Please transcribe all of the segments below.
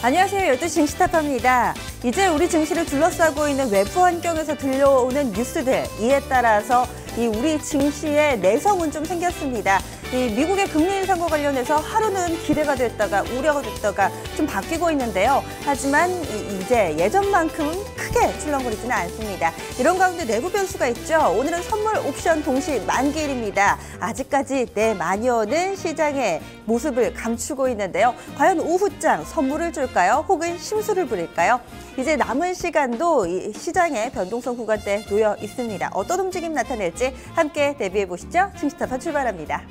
안녕하세요. 12시 증시타파입니다. 이제 우리 증시를 둘러싸고 있는 외부 환경에서 들려오는 뉴스들, 이에 따라서 이 우리 증시의 내성은 좀 생겼습니다. 이 미국의 금리 인상과 관련해서 하루는 기대가 됐다가 우려가 됐다가 좀 바뀌고 있는데요. 하지만 이제 예전만큼은 크게 출렁거리지는 않습니다. 이런 가운데 내부 변수가 있죠. 오늘은 선물 옵션 동시 만기일입니다. 아직까지 내만여는 시장의 모습을 감추고 있는데요. 과연 오후장 선물을 줄까요? 혹은 심수를 부릴까요? 이제 남은 시간도 이 시장의 변동성 구간대에 놓여 있습니다. 어떤 움직임 나타낼지 함께 대비해 보시죠. 증시타파 출발합니다.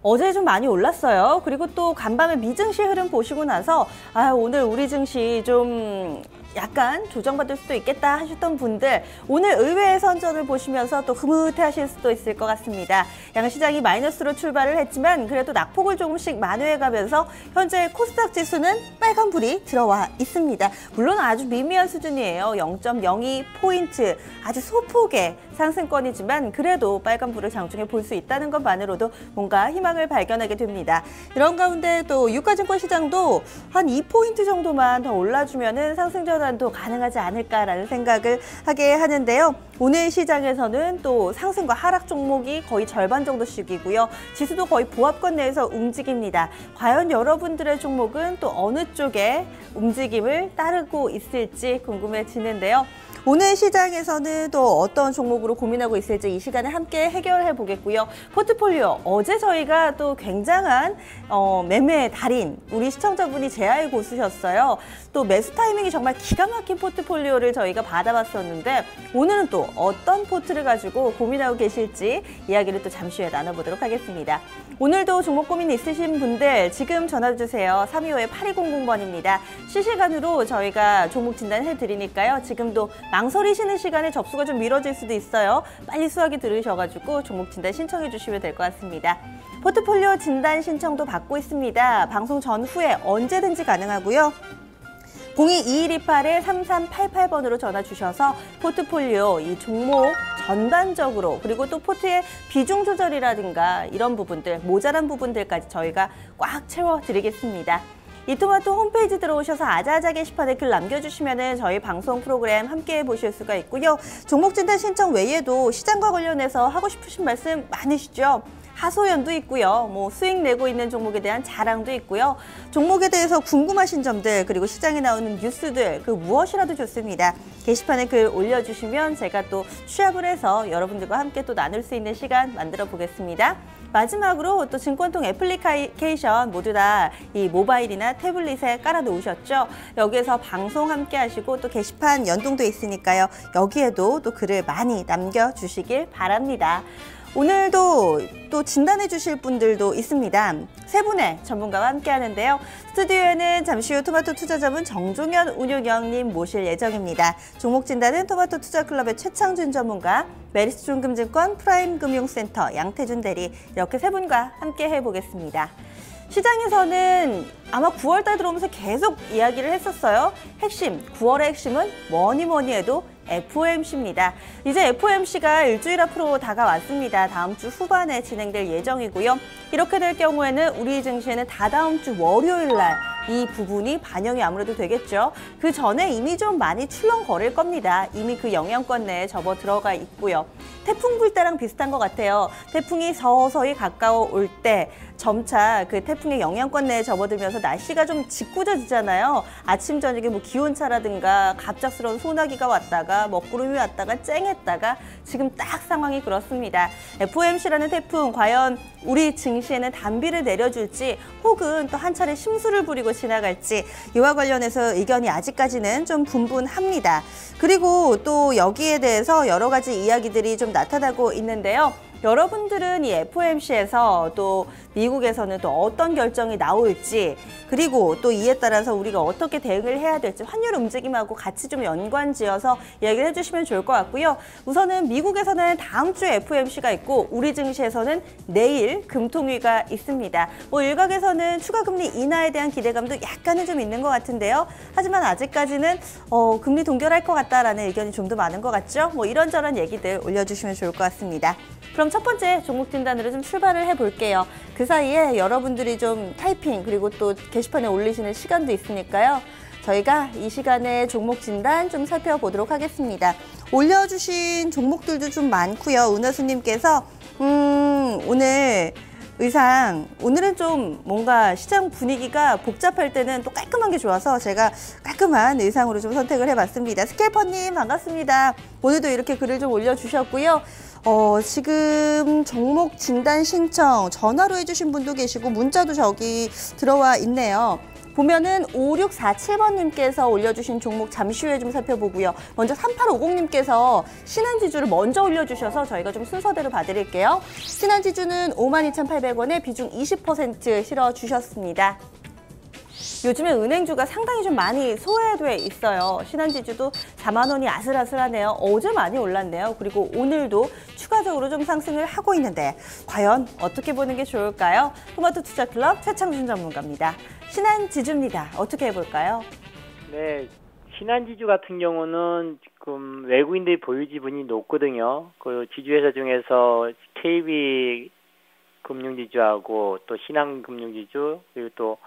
어제 좀 많이 올랐어요. 그리고 또 간밤에 미증시 흐름 보시고 나서 오늘 우리 증시 좀 약간 조정받을 수도 있겠다 하셨던 분들, 오늘 의외의 선전을 보시면서 또 흐뭇해하실 수도 있을 것 같습니다. 양시장이 마이너스로 출발을 했지만 그래도 낙폭을 조금씩 만회해가면서 현재 코스닥 지수는 빨간불이 들어와 있습니다. 물론 아주 미미한 수준이에요. 0.02포인트, 아주 소폭의 상승권이지만 그래도 빨간불을 장중에 볼 수 있다는 것만으로도 뭔가 희망을 발견하게 됩니다. 이런 가운데 또 유가증권 시장도 한 2포인트 정도만 더 올라주면은 상승 전환도 가능하지 않을까라는 생각을 하게 하는데요. 오늘 시장에서는 또 상승과 하락 종목이 거의 절반 정도씩이고요. 지수도 거의 보합권 내에서 움직입니다. 과연 여러분들의 종목은 또 어느 쪽에 움직임을 따르고 있을지 궁금해지는데요. 오늘 시장에서는 또 어떤 종목으로 고민하고 있을지 이 시간에 함께 해결해 보겠고요. 포트폴리오, 어제 저희가 또 굉장한 매매 달인, 우리 시청자분이 제아의 고수셨어요. 또 매수 타이밍이 정말 기가 막힌 포트폴리오를 저희가 받아봤었는데 오늘은 또 어떤 포트를 가지고 고민하고 계실지 이야기를 또 잠시 후에 나눠보도록 하겠습니다. 오늘도 종목 고민 있으신 분들 지금 전화주세요. 325-8200번입니다. 실시간으로 저희가 종목 진단해드리니까요. 지금도 망설이시는 시간에 접수가 좀 미뤄질 수도 있어요. 빨리 수화기 들으셔가지고 종목 진단 신청해 주시면 될 것 같습니다. 포트폴리오 진단 신청도 받고 있습니다. 방송 전후에 언제든지 가능하고요. 02-2128-3388번으로 전화 주셔서 포트폴리오 이 종목 전반적으로 그리고 또 포트의 비중 조절이라든가 이런 부분들, 모자란 부분들까지 저희가 꽉 채워드리겠습니다. 이토마토 홈페이지 들어오셔서 아자아자 게시판에 글 남겨주시면 저희 방송 프로그램 함께 보실 수가 있고요. 종목 진단 신청 외에도 시장과 관련해서 하고 싶으신 말씀 많으시죠? 하소연도 있고요. 수익 내고 있는 종목에 대한 자랑도 있고요. 종목에 대해서 궁금하신 점들 그리고 시장에 나오는 뉴스들 그 무엇이라도 좋습니다. 게시판에 글 올려주시면 제가 또 취합을 해서 여러분들과 함께 또 나눌 수 있는 시간 만들어 보겠습니다. 마지막으로 또 증권통 애플리케이션 모두 다 이 모바일이나 태블릿에 깔아 놓으셨죠? 여기에서 방송 함께 하시고 또 게시판 연동도 있으니까요. 여기에도 또 글을 많이 남겨주시길 바랍니다. 오늘도 또 진단해 주실 분들도 있습니다. 세 분의 전문가와 함께 하는데요. 스튜디오에는 잠시 후 토마토 투자자분 정종현 운용위원님 모실 예정입니다. 종목 진단은 토마토 투자클럽의 최창준 전문가, 메리츠 종금증권 프라임금융센터 양태준 대리 이렇게 세 분과 함께 해보겠습니다. 시장에서는 아마 9월달 들어오면서 계속 이야기를 했었어요. 핵심, 9월의 핵심은 뭐니 해도 FOMC입니다. 이제 FOMC가 일주일 앞으로 다가왔습니다. 다음 주 후반에 진행될 예정이고요. 이렇게 될 경우에는 우리 증시에는 다다음 주 월요일 날 이 부분이 반영이 아무래도 되겠죠. 그 전에 이미 좀 많이 출렁거릴 겁니다. 이미 그 영향권 내에 접어 들어가 있고요. 태풍 불 때랑 비슷한 것 같아요. 태풍이 서서히 가까워 올 때 점차 그 태풍의 영향권 내에 접어들면서 날씨가 좀 짓궂어지잖아요. 아침 저녁에 기온차라든가 갑작스러운 소나기가 왔다가 먹구름이 왔다가 쨍했다가 지금 딱 상황이 그렇습니다. FOMC라는 태풍 과연 우리 증시에는 단비를 내려줄지 혹은 또 한 차례 심수를 부리고 지나갈지 이와 관련해서 의견이 아직까지는 좀 분분합니다. 그리고 또 여기에 대해서 여러 가지 이야기들이 좀 나타나고 있는데요. 여러분들은 이 FOMC에서 또 미국에서는 또 어떤 결정이 나올지, 그리고 또 이에 따라서 우리가 어떻게 대응을 해야 될지 환율 움직임하고 같이 좀 연관지어서 이야기를 해주시면 좋을 것 같고요. 우선은 미국에서는 다음 주에 FOMC가 있고 우리 증시에서는 내일 금통위가 있습니다. 뭐 일각에서는 추가 금리 인하에 대한 기대감도 약간은 좀 있는 것 같은데요. 하지만 아직까지는 금리 동결할 것 같다라는 의견이 좀 더 많은 것 같죠. 뭐 이런저런 얘기들 올려주시면 좋을 것 같습니다. 그럼 첫 번째 종목 진단으로 좀 출발을 해볼게요. 그 사이에 여러분들이 좀 타이핑 그리고 또 게시판에 올리시는 시간도 있으니까요. 저희가 이 시간에 종목 진단 좀 살펴보도록 하겠습니다. 올려주신 종목들도 좀 많고요. 은하수님께서 오늘 의상, 오늘은 좀 뭔가 시장 분위기가 복잡할 때는 또 깔끔한 게 좋아서 제가 깔끔한 의상으로 좀 선택을 해봤습니다. 스케이퍼님 반갑습니다. 오늘도 이렇게 글을 좀 올려주셨고요. 지금 종목 진단 신청 전화로 해주신 분도 계시고 문자도 저기 들어와 있네요. 보면은 5647번님께서 올려주신 종목 잠시 후에 좀 살펴보고요. 먼저 3850님께서 신한지주를 먼저 올려주셔서 저희가 좀 순서대로 봐드릴게요. 신한지주는 52,800원에 비중 20% 실어주셨습니다. 요즘에 은행주가 상당히 좀 많이 소외돼 있어요. 신한지주도 4만 원이 아슬아슬하네요. 어제 많이 올랐네요. 그리고 오늘도 추가적으로 좀 상승을 하고 있는데 과연 어떻게 보는 게 좋을까요? 토마토 투자 클럽 최창준 전문가입니다. 신한지주입니다. 어떻게 해볼까요? 네, 신한지주 같은 경우는 지금 외국인들이 보유 지분이 높거든요. 그 지주회사 중에서 KB 금융지주하고 또 신한금융지주 그리고 또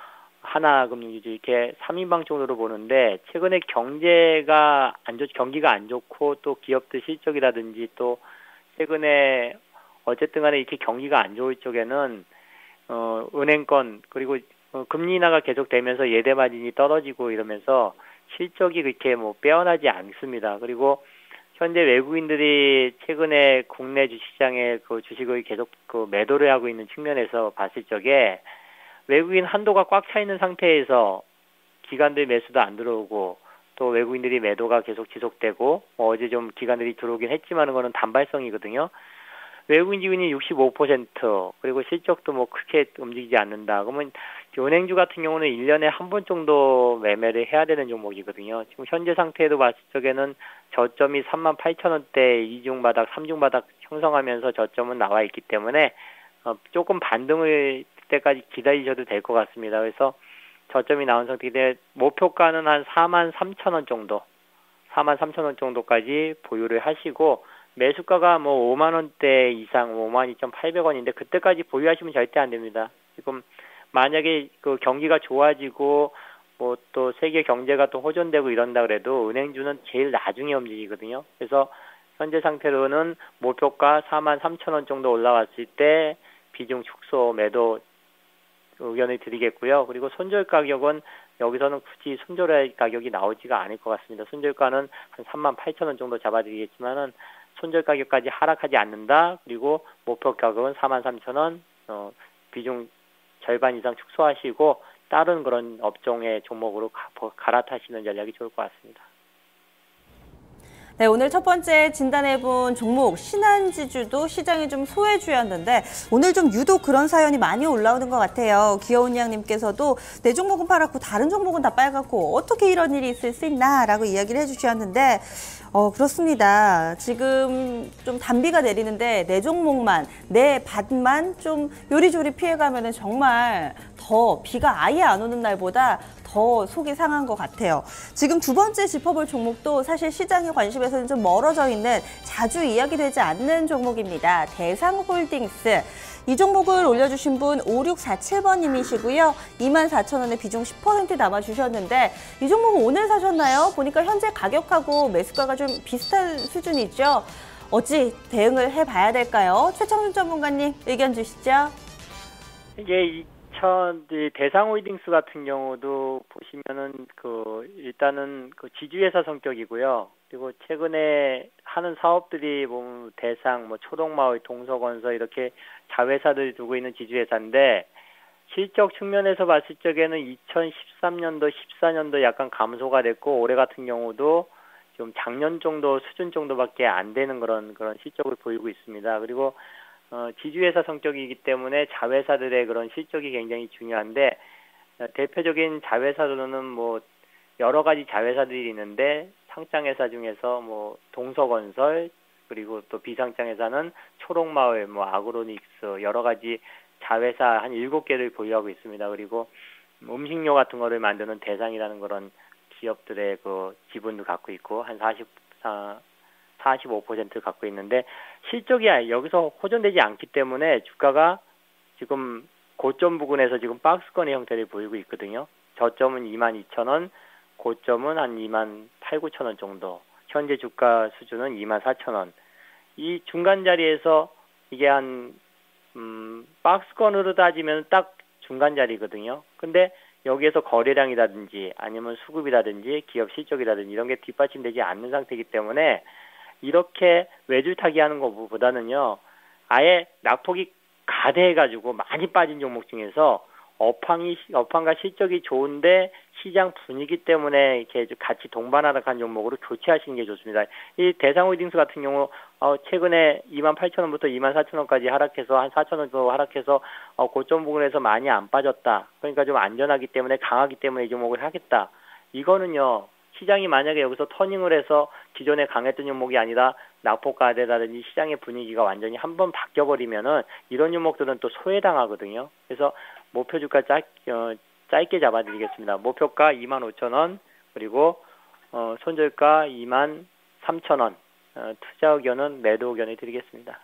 하나금융지주 이렇게 3인방 정도로 보는데 최근에 경기가 안 좋고 또 기업들 실적이라든지 또 최근에 어쨌든 간에 이렇게 경기가 안 좋을 쪽에는 은행권 그리고 금리 인하가 계속되면서 예대 마진이 떨어지고 이러면서 실적이 그렇게 뭐 빼어나지 않습니다. 그리고 현재 외국인들이 최근에 국내 주식시장에 그 주식을 계속 그 매도를 하고 있는 측면에서 봤을 적에 외국인 한도가 꽉 차 있는 상태에서 기관들 매수도 안 들어오고 또 외국인들이 매도가 계속 지속되고 어제 좀 기관들이 들어오긴 했지만 그거는 단발성이거든요. 외국인 지분이 65% 그리고 실적도 뭐 크게 움직이지 않는다. 그러면 은행주 같은 경우는 1년에 한 번 정도 매매를 해야 되는 종목이거든요. 지금 현재 상태에도 봤을 적에는 저점이 38,000원대 2중 바닥, 3중 바닥 형성하면서 저점은 나와 있기 때문에 조금 반등을 때까지 기다리셔도 될 것 같습니다. 그래서 저점이 나온 상태인데 목표가는 한 43,000원 정도, 43,000원 정도까지 보유를 하시고 매수가가 뭐 5만 원대 이상 52,800원인데 그때까지 보유하시면 절대 안 됩니다. 지금 만약에 그 경기가 좋아지고 뭐 또 세계 경제가 또 호전되고 이런다 그래도 은행주는 제일 나중에 움직이거든요. 그래서 현재 상태로는 목표가 43,000원 정도 올라왔을 때 비중 축소 매도 의견을 드리겠고요. 그리고 손절 가격은 여기서는 굳이 손절할 가격이 나오지가 않을 것 같습니다. 손절가는 한 38,000원 정도 잡아드리겠지만은 손절 가격까지 하락하지 않는다. 그리고 목표 가격은 43,000원, 비중 절반 이상 축소하시고 다른 그런 업종의 종목으로 갈아타시는 전략이 좋을 것 같습니다. 네, 오늘 첫 번째 진단해본 종목 신한지주도 시장이 좀 소외주였는데 오늘 좀 유독 그런 사연이 많이 올라오는 것 같아요. 귀여운 양님께서도 내 종목은 빨갛고 다른 종목은 다 빨갛고 어떻게 이런 일이 있을 수 있나 라고 이야기를 해주셨는데 그렇습니다. 지금 좀 단비가 내리는데 내 종목만, 내 밭만 좀 요리조리 피해가면은 정말 더 비가 아예 안 오는 날보다 더 속이 상한 것 같아요. 지금 두 번째 짚어볼 종목도 사실 시장의 관심에서는 좀 멀어져 있는 자주 이야기되지 않는 종목입니다. 대상홀딩스. 이 종목을 올려주신 분 5647번님이시고요. 24,000원에 비중 10% 남아주셨는데 이 종목은 오늘 사셨나요? 보니까 현재 가격하고 매수가가 좀 비슷한 수준이죠. 어찌 대응을 해봐야 될까요? 최창준 전문가님 의견 주시죠. 이게 대상홀딩스 같은 경우도 보시면은 일단은 지주회사 성격이고요. 그리고 최근에 하는 사업들이 보면 대상, 초록마을, 동서건설 이렇게 자회사들 두고 있는 지주회사인데 실적 측면에서 봤을 적에는 2013년도, 14년도 약간 감소가 됐고 올해 같은 경우도 좀 작년 정도 수준 정도밖에 안 되는 그런 실적을 보이고 있습니다. 그리고 지주회사 성격이기 때문에 자회사들의 그런 실적이 굉장히 중요한데 대표적인 자회사로는 뭐 여러 가지 자회사들이 있는데 상장회사 중에서 뭐 동서건설 그리고 또 비상장회사는 초록마을, 뭐 아그로닉스 여러 가지 자회사 한 7개를 보유하고 있습니다. 그리고 음식료 같은 거를 만드는 대상이라는 그런 기업들의 그 지분도 갖고 있고 한 45% 갖고 있는데 실적이 여기서 호전되지 않기 때문에 주가가 지금 고점 부근에서 지금 박스권의 형태를 보이고 있거든요. 저점은 22,000원, 고점은 한 28,900원 정도. 현재 주가 수준은 24,000원. 이 중간 자리에서 이게 한 박스권으로 따지면 딱 중간 자리거든요. 근데 여기에서 거래량이라든지 아니면 수급이라든지 기업 실적이라든지 이런 게 뒷받침되지 않는 상태이기 때문에 이렇게 외줄타기 하는 것보다는요, 아예 낙폭이 가대해가지고 많이 빠진 종목 중에서 업황과 실적이 좋은데 시장 분위기 때문에 이렇게 같이 동반하락한 종목으로 교체하시는 게 좋습니다. 이 대상홀딩스 같은 경우 최근에 28,000원부터 24,000원까지 하락해서 한 4,000원 정도 하락해서 고점 부근에서 많이 안 빠졌다. 그러니까 좀 안전하기 때문에 강하기 때문에 이 종목을 하겠다. 이거는요. 시장이 만약에 여기서 터닝을 해서 기존에 강했던 종목이 아니라 낙폭과대라든지 시장의 분위기가 완전히 한번 바뀌어버리면은 이런 종목들은 또 소외당하거든요. 그래서 목표 주가 짧게 잡아드리겠습니다. 목표가 25,000원 그리고 손절가 23,000원 투자 의견은 매도 의견을 드리겠습니다.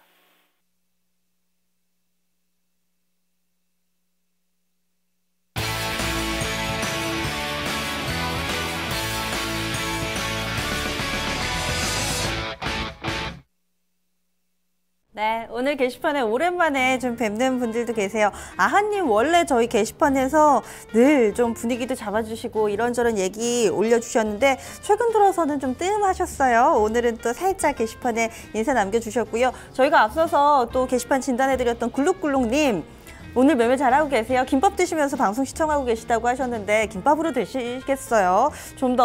네, 오늘 게시판에 오랜만에 좀 뵙는 분들도 계세요. 아하님 원래 저희 게시판에서 늘 좀 분위기도 잡아주시고 이런저런 얘기 올려주셨는데 최근 들어서는 좀 뜸하셨어요. 오늘은 또 살짝 게시판에 인사 남겨주셨고요. 저희가 앞서서 또 게시판 진단해드렸던 굴룩굴룩님 오늘 매매 잘하고 계세요. 김밥 드시면서 방송 시청하고 계시다고 하셨는데 김밥으로 드시겠어요? 좀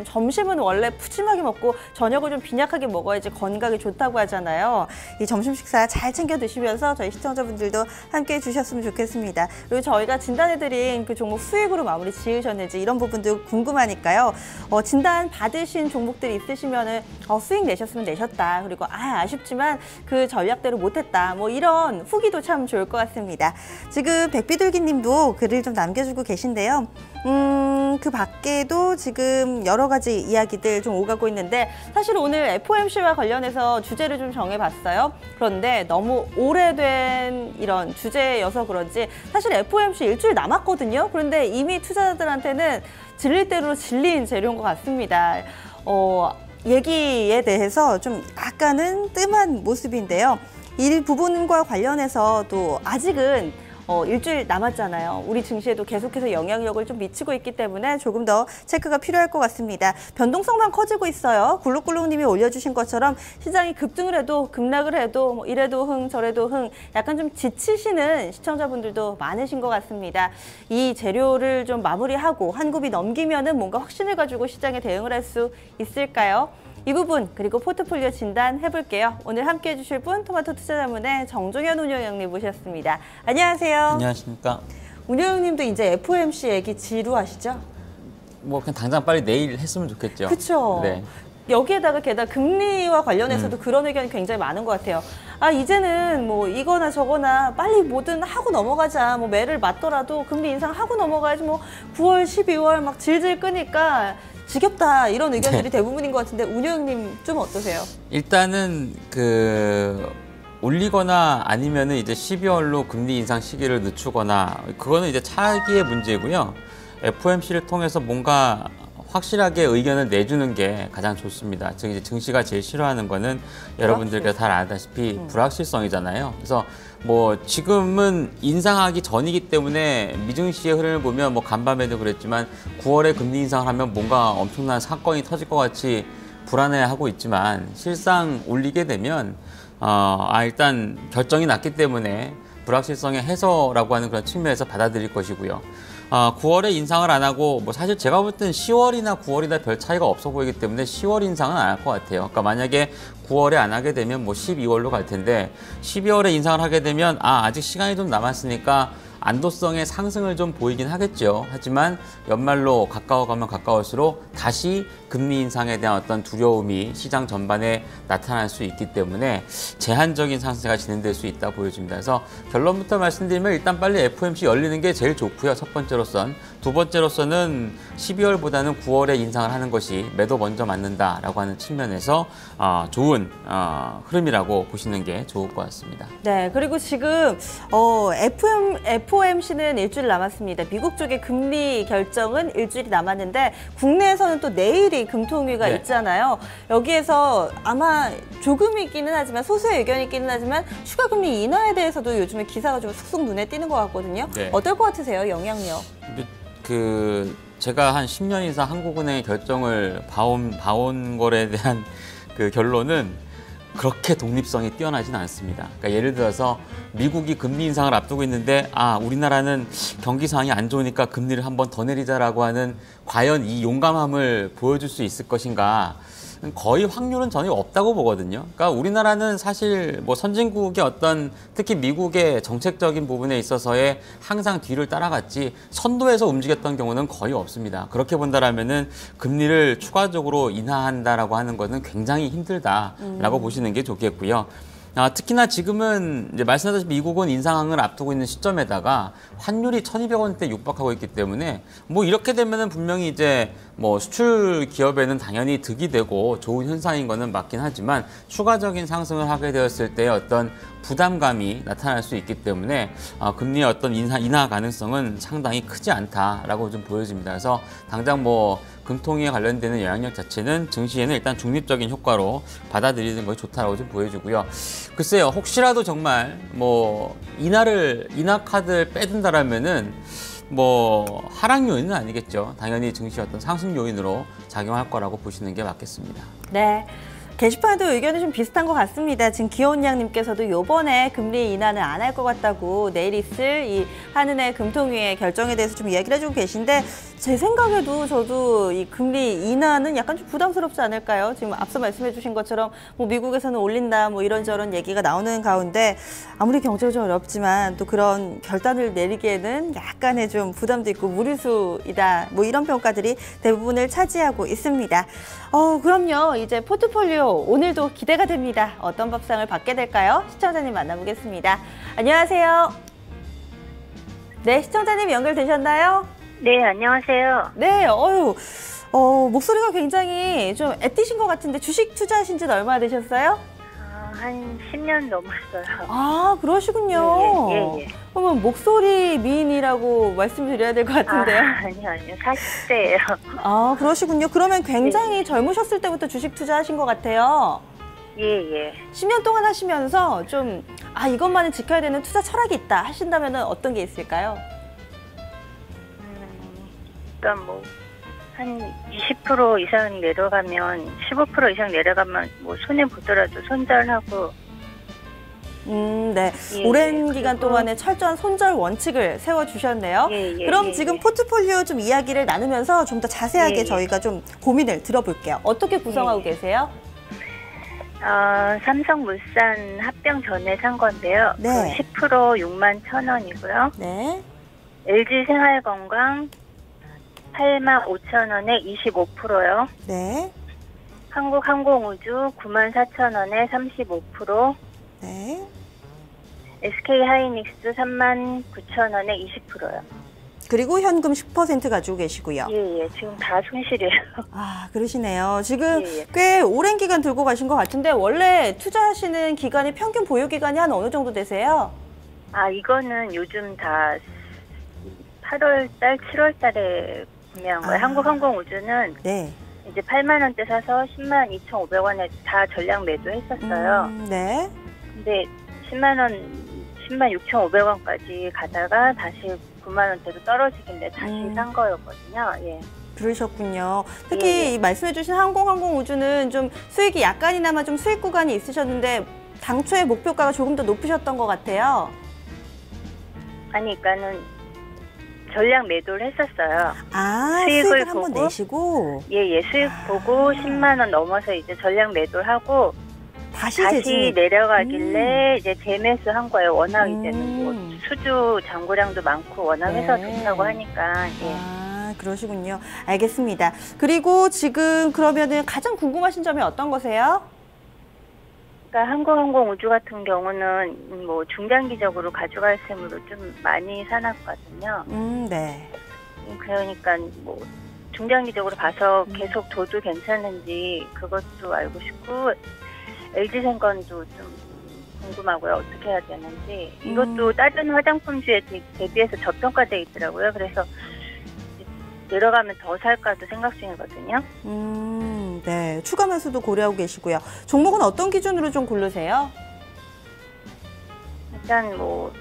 점심은 원래 푸짐하게 먹고 저녁을 좀 빈약하게 먹어야지 건강에 좋다고 하잖아요. 이 점심 식사 잘 챙겨 드시면서 저희 시청자분들도 함께 해주셨으면 좋겠습니다. 그리고 저희가 진단해드린 그 종목 수익으로 마무리 지으셨는지 이런 부분도 궁금하니까요. 진단 받으신 종목들이 있으시면은 수익 내셨으면 내셨다. 그리고 아쉽지만 그 전략대로 못했다. 뭐 이런 후기도 참 좋을 것 같습니다. 지금 백비둘기님도 글을 좀 남겨주고 계신데요. 그 밖에도 지금 여러 가지 이야기들 좀 오가고 있는데 사실 오늘 FOMC와 관련해서 주제를 좀 정해봤어요. 그런데 너무 오래된 이런 주제여서 그런지 사실 FOMC 일주일 남았거든요. 그런데 이미 투자자들한테는 질릴 대로 질린 재료인 것 같습니다. 얘기에 대해서 좀 약간은 뜸한 모습인데요. 이 부분과 관련해서 또 아직은 일주일 남았잖아요. 우리 증시에도 계속해서 영향력을 좀 미치고 있기 때문에 조금 더 체크가 필요할 것 같습니다. 변동성만 커지고 있어요. 굴룩굴룩님이 올려주신 것처럼 시장이 급등을 해도 급락을 해도 뭐 이래도 흥 저래도 흥 약간 좀 지치시는 시청자분들도 많으신 것 같습니다. 이 재료를 좀 마무리하고 한 굽이 넘기면은 뭔가 확신을 가지고 시장에 대응을 할 수 있을까요? 이 부분 그리고 포트폴리오 진단 해볼게요. 오늘 함께해 주실 분 토마토 투자자문의 정종현 운영위원님 모셨습니다. 안녕하세요. 안녕하십니까. 운영위원님도 이제 FOMC 얘기 지루하시죠? 뭐 그냥 당장 빨리 내일 했으면 좋겠죠. 그렇죠. 네. 여기에다가 게다가 금리와 관련해서도 그런 의견이 굉장히 많은 것 같아요. 이제는 뭐 이거나 저거나 빨리 뭐든 하고 넘어가자. 뭐 매를 맞더라도 금리 인상하고 넘어가야지. 뭐 9월, 12월 막 질질 끄니까 지겹다 이런 의견들이 대부분인 것 같은데 운영님 좀 어떠세요? 일단은 올리거나 아니면은 이제 12월로 금리 인상 시기를 늦추거나 그거는 이제 차기의 문제고요. FOMC를 통해서 뭔가 확실하게 의견을 내주는 게 가장 좋습니다. 즉 이제 증시가 제일 싫어하는 거는 여러분들께서 잘 아다시피 불확실성이잖아요. 그래서 뭐 지금은 인상하기 전이기 때문에 미증시의 흐름을 보면 뭐 간밤에도 그랬지만 9월에 금리 인상을 하면 뭔가 엄청난 사건이 터질 것 같이 불안해하고 있지만 실상 올리게 되면 일단 결정이 났기 때문에 불확실성의 해소라고 하는 그런 측면에서 받아들일 것이고요. 9월에 인상을 안 하고 뭐 사실 제가 볼 때는 10월이나 9월이나 별 차이가 없어 보이기 때문에 10월 인상은 안 할 것 같아요. 그러니까 만약에 9월에 안 하게 되면 뭐 12월로 갈 텐데 12월에 인상을 하게 되면 아직 시간이 좀 남았으니까 안도성의 상승을 좀 보이긴 하겠죠. 하지만 연말로 가까워가면 가까울수록 다시 금리 인상에 대한 어떤 두려움이 시장 전반에 나타날 수 있기 때문에 제한적인 상승세가 진행될 수 있다 보여집니다. 그래서 결론부터 말씀드리면 일단 빨리 FOMC 열리는 게 제일 좋고요. 첫 번째로선. 두 번째로서는 12월보다는 9월에 인상을 하는 것이 매도 먼저 맞는다라고 하는 측면에서 좋은 흐름이라고 보시는 게 좋을 것 같습니다. 네, 그리고 지금 FOMC는 일주일 남았습니다. 미국 쪽의 금리 결정은 일주일이 남았는데 국내에서는 또 내일이 금통위가 네. 있잖아요. 여기에서 아마 조금이기는 하지만 소수의 의견이 있기는 하지만 추가 금리 인하에 대해서도 요즘에 기사가 좀 쑥쑥 눈에 띄는 것 같거든요. 네. 어떨 것 같으세요, 영향력? 제가 한 10년 이상 한국은행의 결정을 봐온 거에 대한 그 결론은 그렇게 독립성이 뛰어나진 않습니다. 그러니까 예를 들어서 미국이 금리 인상을 앞두고 있는데 우리나라는 경기 상황이 안 좋으니까 금리를 한 번 더 내리자라고 하는 과연 이 용감함을 보여줄 수 있을 것인가? 거의 확률은 전혀 없다고 보거든요. 그러니까 우리나라는 사실 뭐 선진국의 어떤 특히 미국의 정책적인 부분에 있어서의 항상 뒤를 따라갔지 선도해서 움직였던 경우는 거의 없습니다. 그렇게 본다라면은 금리를 추가적으로 인하한다라고 하는 것은 굉장히 힘들다라고 보시는 게 좋겠고요. 특히나 지금은 이제 말씀하셨듯이 미국은 인상을 앞두고 있는 시점에다가 환율이 1,200원대 육박하고 있기 때문에 뭐 이렇게 되면은 분명히 이제 뭐 수출 기업에는 당연히 득이 되고 좋은 현상인 거는 맞긴 하지만 추가적인 상승을 하게 되었을 때 어떤 부담감이 나타날 수 있기 때문에 금리의 어떤 인하 가능성은 상당히 크지 않다라고 좀 보여집니다. 그래서 당장 뭐 금통위에 관련되는 영향력 자체는 증시에는 일단 중립적인 효과로 받아들이는 것이 좋다라고 좀 보여지고요. 글쎄요, 혹시라도 정말 뭐 인하 카드를 빼든다라면은 뭐 하락 요인은 아니겠죠. 당연히 증시 어떤 상승 요인으로 작용할 거라고 보시는 게 맞겠습니다. 네. 게시판도 의견이 좀 비슷한 것 같습니다. 지금 기온양님께서도 요번에 금리 인하는 안 할 것 같다고 내일 있을 이 한은의 금통위의 결정에 대해서 좀 이야기를 해주고 계신데 제 생각에도 저도 이 금리 인하는 약간 좀 부담스럽지 않을까요? 지금 앞서 말씀해 주신 것처럼 뭐 미국에서는 올린다 뭐 이런저런 얘기가 나오는 가운데 아무리 경제가 좀 어렵지만 또 그런 결단을 내리기에는 약간의 좀 부담도 있고 무리수이다 뭐 이런 평가들이 대부분을 차지하고 있습니다. 그럼요. 이제 포트폴리오 오늘도 기대가 됩니다. 어떤 밥상을 받게 될까요? 시청자님 만나보겠습니다. 안녕하세요. 네, 시청자님 연결되셨나요? 네, 안녕하세요. 네, 목소리가 굉장히 좀 애띠신 것 같은데 주식 투자하신 지는 얼마나 되셨어요? 한 10년 넘었어요. 아, 그러시군요. 예. 그러면 목소리 미인이라고 말씀드려야 될 것 같은데요. 아니요. 40대예요. 아, 그러시군요. 그러면 굉장히 젊으셨을 때부터 주식 투자하신 것 같아요. 예. 10년 동안 하시면서 좀 이것만은 지켜야 되는 투자 철학이 있다 하신다면 어떤 게 있을까요? 일단 뭐 한 20% 이상 내려가면 15% 이상 내려가면 뭐 손해 보더라도 손절하고. 네. 예, 오랜 기간 그리고 동안에 철저한 손절 원칙을 세워주셨네요. 예, 그럼 지금 포트폴리오 좀 이야기를 나누면서 좀 더 자세하게 저희가 좀 고민을 들어볼게요. 어떻게 구성하고 계세요? 삼성물산 합병 전에 산 건데요. 네. 그 10% 61,000원이고요. 네. LG생활건강 85,000원에 25%요. 네. 한국항공우주 94,000원에 35%. 네. SK하이닉스 39,000원에 20%요. 그리고 현금 10% 가지고 계시고요. 예. 지금 다 손실이에요. 그러시네요. 지금 예. 꽤 오랜 기간 들고 가신 것 같은데 원래 투자하시는 기간이 평균 보유 기간이 한 어느 정도 되세요? 이거는 요즘 다 8월 달, 7월 달에 구매한 거예요. 한국항공우주는 네. 이제 8만 원대 사서 10만 2,500원에 다 전량 매도했었어요. 네. 근데 10만 6,500원까지 가다가 다시 9만 원대로 떨어지길래 다시 산 거였거든요. 예. 그러셨군요. 특히 예. 이 말씀해주신 항공우주는 좀 수익이 약간이나마 좀 수익 구간이 있으셨는데 당초의 목표가가 조금 더 높으셨던 것 같아요. 그러니까는 전량 매도를 했었어요. 아, 수익을 수익을 한번 보고? 내시고 예, 수익 보고 10만 원 넘어서 이제 전량 매도를 하고 다시 다시 재진입. 내려가길래 이제 재매수 한 거예요. 워낙 이제는 뭐 음. 수주 잔고량도 많고 워낙 해서 네. 좋다고 하니까 예. 아, 그러시군요. 알겠습니다. 그리고 지금 그러면은 가장 궁금하신 점이 어떤 거세요? 그러니까 한국항공우주 같은 경우는 뭐 중장기적으로 가져갈 셈으로 좀 많이 사놨거든요. 네. 그러니까 뭐 중장기적으로 봐서 계속 둬도 괜찮은지 그것도 알고 싶고 LG생건도 좀 궁금하고요. 어떻게 해야 되는지. 이것도 다른 화장품주에 대비해서 저평가되어 있더라고요. 그래서 내려가면 더 살까도 생각 중이거든요. 네. 추가 매수도 고려하고 계시고요. 종목은 어떤 기준으로 좀 고르세요? 일단 뭐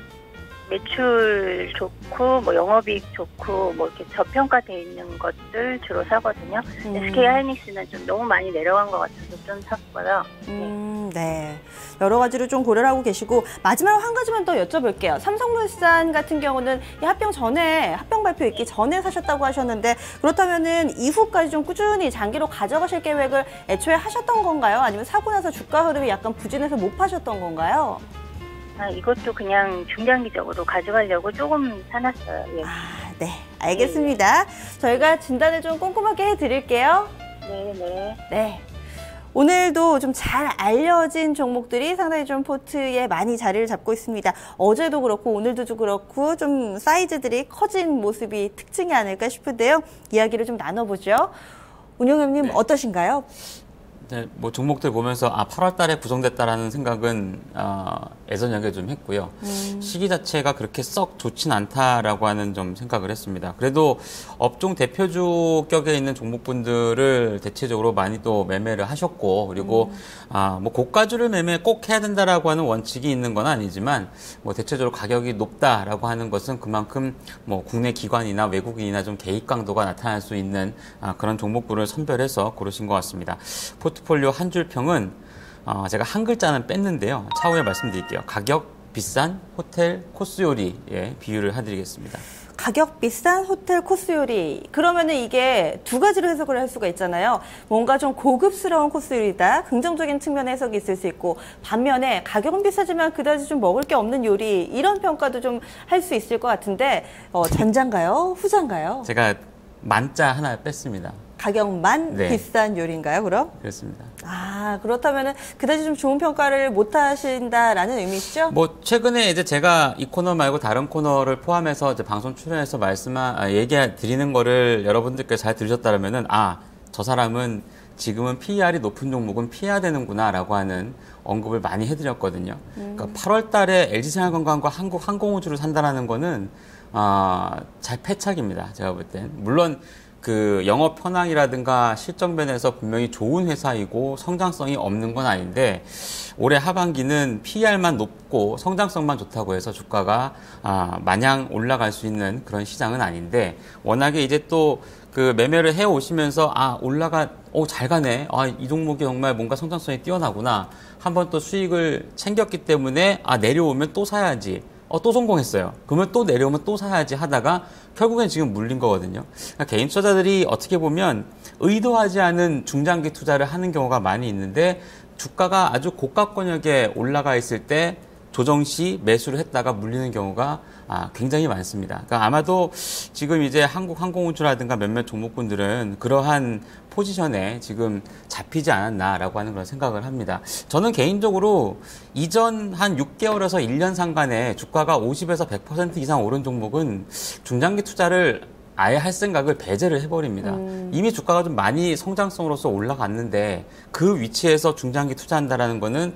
매출 좋고 뭐 영업이익 좋고 뭐 이렇게 저평가돼 있는 것들 주로 사거든요. SK 하이닉스는 좀 너무 많이 내려간 것 같아서 좀 샀고요. 네. 여러 가지로 좀 고려를 하고 계시고 마지막 한 가지만 더 여쭤볼게요. 삼성물산 같은 경우는 이 합병 발표 있기 전에 사셨다고 하셨는데 그렇다면은 이후까지 좀 꾸준히 장기로 가져가실 계획을 애초에 하셨던 건가요? 아니면 사고 나서 주가 흐름이 약간 부진해서 못 파셨던 건가요? 아, 이것도 그냥 중장기적으로 가져가려고 조금 사놨어요. 예. 아, 네. 알겠습니다. 저희가 진단을 좀 꼼꼼하게 해드릴게요. 네. 네. 오늘도 좀 잘 알려진 종목들이 상당히 좀 포트에 많이 자리를 잡고 있습니다. 어제도 그렇고 오늘도 그렇고 좀 사이즈들이 커진 모습이 특징이 아닐까 싶은데요. 이야기를 좀 나눠보죠. 운영형님 네. 어떠신가요? 네, 뭐 종목들 보면서 8월 달에 구성됐다라는 생각은 예전역에 좀 했고요. 시기 자체가 그렇게 썩 좋진 않다라고 하는 좀 생각을 했습니다. 그래도 업종 대표주 격에 있는 종목분들을 대체적으로 많이 또 매매를 하셨고 그리고 뭐 고가주를 매매 꼭 해야 된다라고 하는 원칙이 있는 건 아니지만 뭐 대체적으로 가격이 높다라고 하는 것은 그만큼 뭐 국내 기관이나 외국인이나 좀 개입 강도가 나타날 수 있는 그런 종목군을 선별해서 고르신 것 같습니다. 포트폴리오 한 줄 평은 제가 한 글자는 뺐는데요. 차후에 말씀드릴게요. 가격 비싼 호텔 코스 요리에 비유를 해드리겠습니다. 가격 비싼 호텔 코스 요리. 그러면은 이게 두 가지로 해석을 할 수가 있잖아요. 뭔가 좀 고급스러운 코스 요리다. 긍정적인 측면의 해석이 있을 수 있고 반면에 가격은 비싸지만 그다지 좀 먹을 게 없는 요리 이런 평가도 좀 할 수 있을 것 같은데 전자인가요? 후자인가요? 제가 만자 하나 뺐습니다. 가격만 네. 비싼 요리인가요, 그럼? 그렇습니다. 아, 그렇다면은 그다지 좀 좋은 평가를 못 하신다라는 의미시죠? 뭐 최근에 이제 제가 이 코너 말고 다른 코너를 포함해서 이제 방송 출연해서 얘기 드리는 거를 여러분들께 잘 들으셨다면은 저 사람은 지금은 PER이 높은 종목은 피해야 되는구나라고 하는 언급을 많이 해드렸거든요. 그러니까 8월 달에 LG생활건강과 한국항공우주를 산다라는 거는 잘 패착입니다. 제가 볼 땐. 물론 그 영업 현황이라든가 실적 면에서 분명히 좋은 회사이고 성장성이 없는 건 아닌데 올해 하반기는 PER만 높고 성장성만 좋다고 해서 주가가 마냥 올라갈 수 있는 그런 시장은 아닌데 워낙에 이제 또 그 매매를 해 오시면서 잘 가네. 이 종목이 정말 뭔가 성장성이 뛰어나구나. 한번 또 수익을 챙겼기 때문에 내려오면 또 사야지. 또 성공했어요. 그러면 또 내려오면 또 사야지 하다가 결국엔 지금 물린 거거든요. 그러니까 개인 투자자들이 어떻게 보면 의도하지 않은 중장기 투자를 하는 경우가 많이 있는데 주가가 아주 고가권역에 올라가 있을 때 조정 시 매수를 했다가 물리는 경우가 굉장히 많습니다. 그러니까 아마도 지금 이제 한국항공우주라든가 몇몇 종목군들은 그러한 포지션에 지금 잡히지 않았나라고 하는 그런 생각을 합니다. 저는 개인적으로 이전 한 6개월에서 1년 상간에 주가가 50에서 100% 이상 오른 종목은 중장기 투자를 아예 할 생각을 배제를 해버립니다. 이미 주가가 좀 많이 성장성으로서 올라갔는데 그 위치에서 중장기 투자한다라는 거는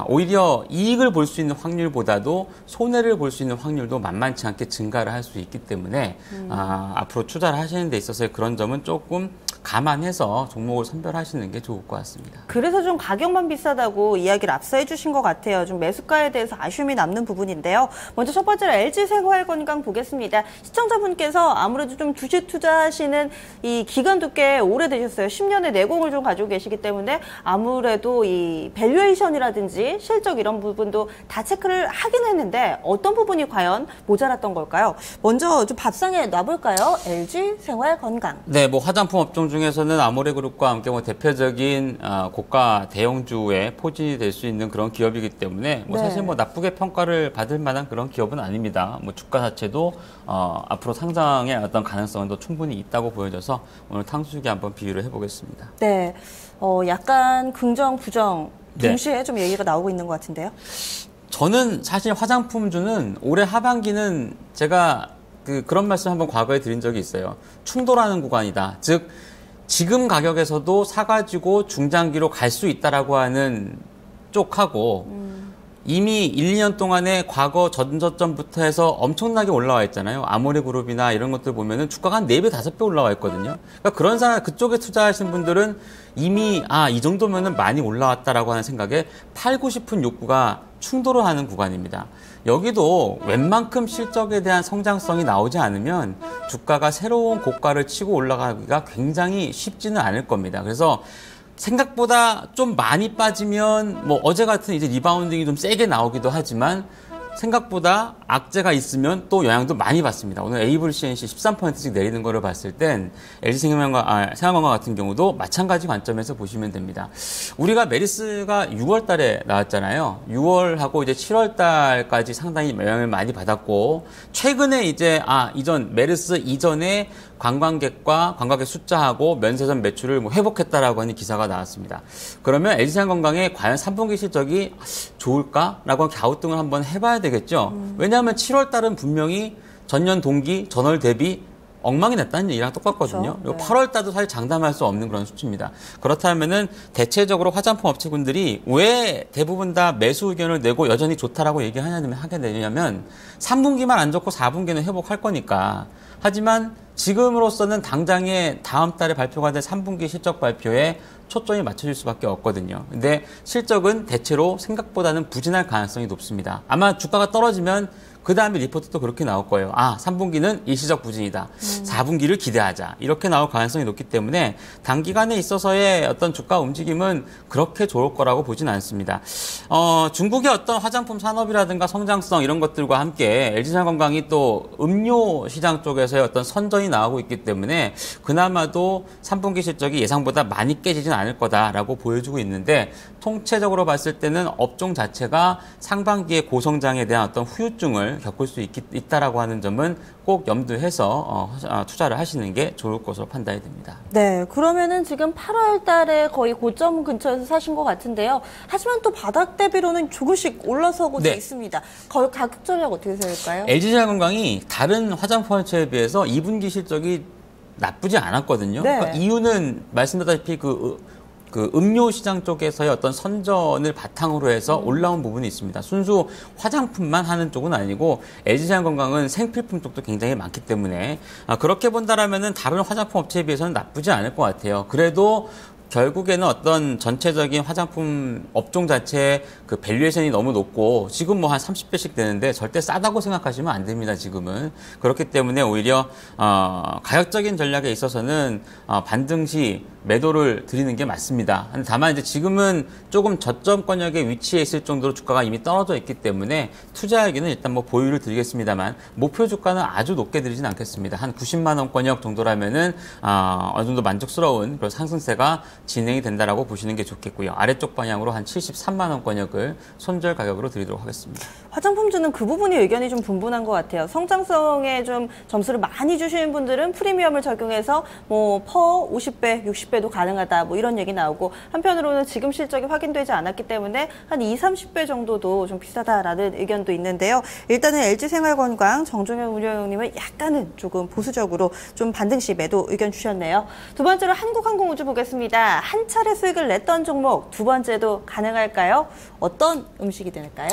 오히려 이익을 볼 수 있는 확률보다도 손해를 볼 수 있는 확률도 만만치 않게 증가를 할 수 있기 때문에 앞으로 투자를 하시는 데 있어서의 그런 점은 조금 감안해서 종목을 선별하시는 게 좋을 것 같습니다. 그래서 좀 가격만 비싸다고 이야기를 앞서 해주신 것 같아요. 좀 매수가에 대해서 아쉬움이 남는 부분인데요. 먼저 첫 번째로 LG생활건강 보겠습니다. 시청자분께서 아무래도 좀 주식 투자하시는 이 기간도 꽤 오래되셨어요. 10년의 내공을 좀 가지고 계시기 때문에 아무래도 이 밸류에이션이라든지 실적 이런 부분도 다 체크를 하긴 했는데 어떤 부분이 과연 모자랐던 걸까요? 먼저 좀 밥상에 놔볼까요? LG생활건강. 네, 뭐 화장품 업종 중에서는 아모레그룹과 함께 뭐 대표적인 고가 대형주의 포진이 될 수 있는 그런 기업이기 때문에 뭐 네. 사실 뭐 나쁘게 평가를 받을 만한 그런 기업은 아닙니다. 뭐 주가 자체도 앞으로 상장의 어떤 가능성도 충분히 있다고 보여져서 오늘 탕수육에 한번 비유를 해보겠습니다. 네, 약간 긍정, 부정 네. 동시에 좀 얘기가 나오고 있는 것 같은데요. 저는 사실 화장품주는 올해 하반기는 제가 그런 말씀 한번 과거에 드린 적이 있어요. 충돌하는 구간이다. 즉 지금 가격에서도 사가지고 중장기로 갈 수 있다라고 하는 쪽하고 이미 1, 2년 동안에 과거 전저점부터 해서 엄청나게 올라와 있잖아요. 아모레그룹이나 이런 것들 보면은 주가가 한 4배, 5배 올라와 있거든요. 그러니까 그런 사람, 그쪽에 투자하신 분들은 이미, 이 정도면은 많이 올라왔다라고 하는 생각에 팔고 싶은 욕구가 충돌을 하는 구간입니다. 여기도 웬만큼 실적에 대한 성장성이 나오지 않으면 주가가 새로운 고가를 치고 올라가기가 굉장히 쉽지는 않을 겁니다. 그래서 생각보다 좀 많이 빠지면 뭐 어제 같은 이제 리바운딩이 좀 세게 나오기도 하지만 생각보다 악재가 있으면 또 영향도 많이 받습니다. 오늘 AVCNC 13%씩 내리는 거를 봤을 땐 LG생활건강 같은 경우도 마찬가지 관점에서 보시면 됩니다. 우리가 메리스가 6월 달에 나왔잖아요. 6월하고 이제 7월 달까지 상당히 영향을 많이 받았고 최근에 이제 메르스 이전에 관광객과 관광객 숫자하고 면세점 매출을 뭐 회복했다라고 하는 기사가 나왔습니다. 그러면 LG생활건강의 과연 3분기 실적이 좋을까라고 갸우뚱을 한번 해봐야 되겠죠. 왜냐하면 7월 달은 분명히 전년 동기, 전월 대비 엉망이 났다는 얘기랑 똑같거든요. 그렇죠. 그리고 네. 8월 달도 사실 장담할 수 없는 그런 수치입니다. 그렇다면은 대체적으로 화장품 업체군들이 왜 대부분 다 매수 의견을 내고 여전히 좋다라고 하게 되냐면 3분기만 안 좋고 4분기는 회복할 거니까. 하지만 지금으로서는 당장에 다음 달에 발표가 될 3분기 실적 발표에 초점이 맞춰질 수밖에 없거든요. 근데 실적은 대체로 생각보다는 부진할 가능성이 높습니다. 아마 주가가 떨어지면 그 다음에 리포트도 그렇게 나올 거예요. 3분기는 일시적 부진이다. 4분기를 기대하자. 이렇게 나올 가능성이 높기 때문에 단기간에 있어서의 어떤 주가 움직임은 그렇게 좋을 거라고 보진 않습니다. 중국의 어떤 화장품 산업이라든가 성장성 이런 것들과 함께 LG생활건강이 또 음료 시장 쪽에서의 어떤 선전이 나오고 있기 때문에 그나마도 3분기 실적이 예상보다 많이 깨지진 않을 거다라고 보여주고 있는데 통체적으로 봤을 때는 업종 자체가 상반기에 고성장에 대한 어떤 후유증을 겪을 수 있다라고 하는 점은 꼭 염두해서 투자를 하시는 게 좋을 것으로 판단이 됩니다. 네, 그러면은 지금 8월 달에 거의 고점 근처에서 사신 것 같은데요. 하지만 또 바닥 대비로는 조금씩 올라서고 네. 있습니다. 거의 가격 전략 어떻게 세울까요? LG생활건강이 다른 화장품 업체에 비해서 2분기 실적이 나쁘지 않았거든요. 네. 그러니까 이유는 말씀드렸다시피 그 음료 시장 쪽에서의 어떤 선전을 바탕으로 해서 올라온 부분이 있습니다. 순수 화장품만 하는 쪽은 아니고 LG생활건강은 생필품 쪽도 굉장히 많기 때문에 그렇게 본다라면은 다른 화장품 업체에 비해서는 나쁘지 않을 것 같아요. 그래도 결국에는 어떤 전체적인 화장품 업종 자체의 그 밸류에이션이 너무 높고 지금 뭐 한 30배씩 되는데 절대 싸다고 생각하시면 안 됩니다. 지금은. 그렇기 때문에 오히려 가격적인 전략에 있어서는 반등시 매도를 드리는 게 맞습니다. 다만 이제 지금은 조금 저점권역에 위치해 있을 정도로 주가가 이미 떨어져 있기 때문에 투자하기는 일단 뭐 보유를 드리겠습니다만 목표 주가는 아주 높게 드리진 않겠습니다. 한 90만 원권역 정도라면은 어느 정도 만족스러운 그런 상승세가 진행이 된다라고 보시는 게 좋겠고요. 아래쪽 방향으로 한 73만 원권역을 손절 가격으로 드리도록 하겠습니다. 화장품주는 그 부분이 의견이 좀 분분한 것 같아요. 성장성에 좀 점수를 많이 주시는 분들은 프리미엄을 적용해서 뭐 퍼 50배, 60배도 가능하다 뭐 이런 얘기 나오고 한편으로는 지금 실적이 확인되지 않았기 때문에 한 20, 30배 정도도 좀 비싸다라는 의견도 있는데요. 일단은 LG생활건강 정종현 운영님은 약간은 조금 보수적으로 좀 반등시 매도 의견 주셨네요. 두 번째로 한국항공우주 보겠습니다. 한 차례 수익을 냈던 종목 두 번째도 가능할까요? 어떤 음식이 될까요?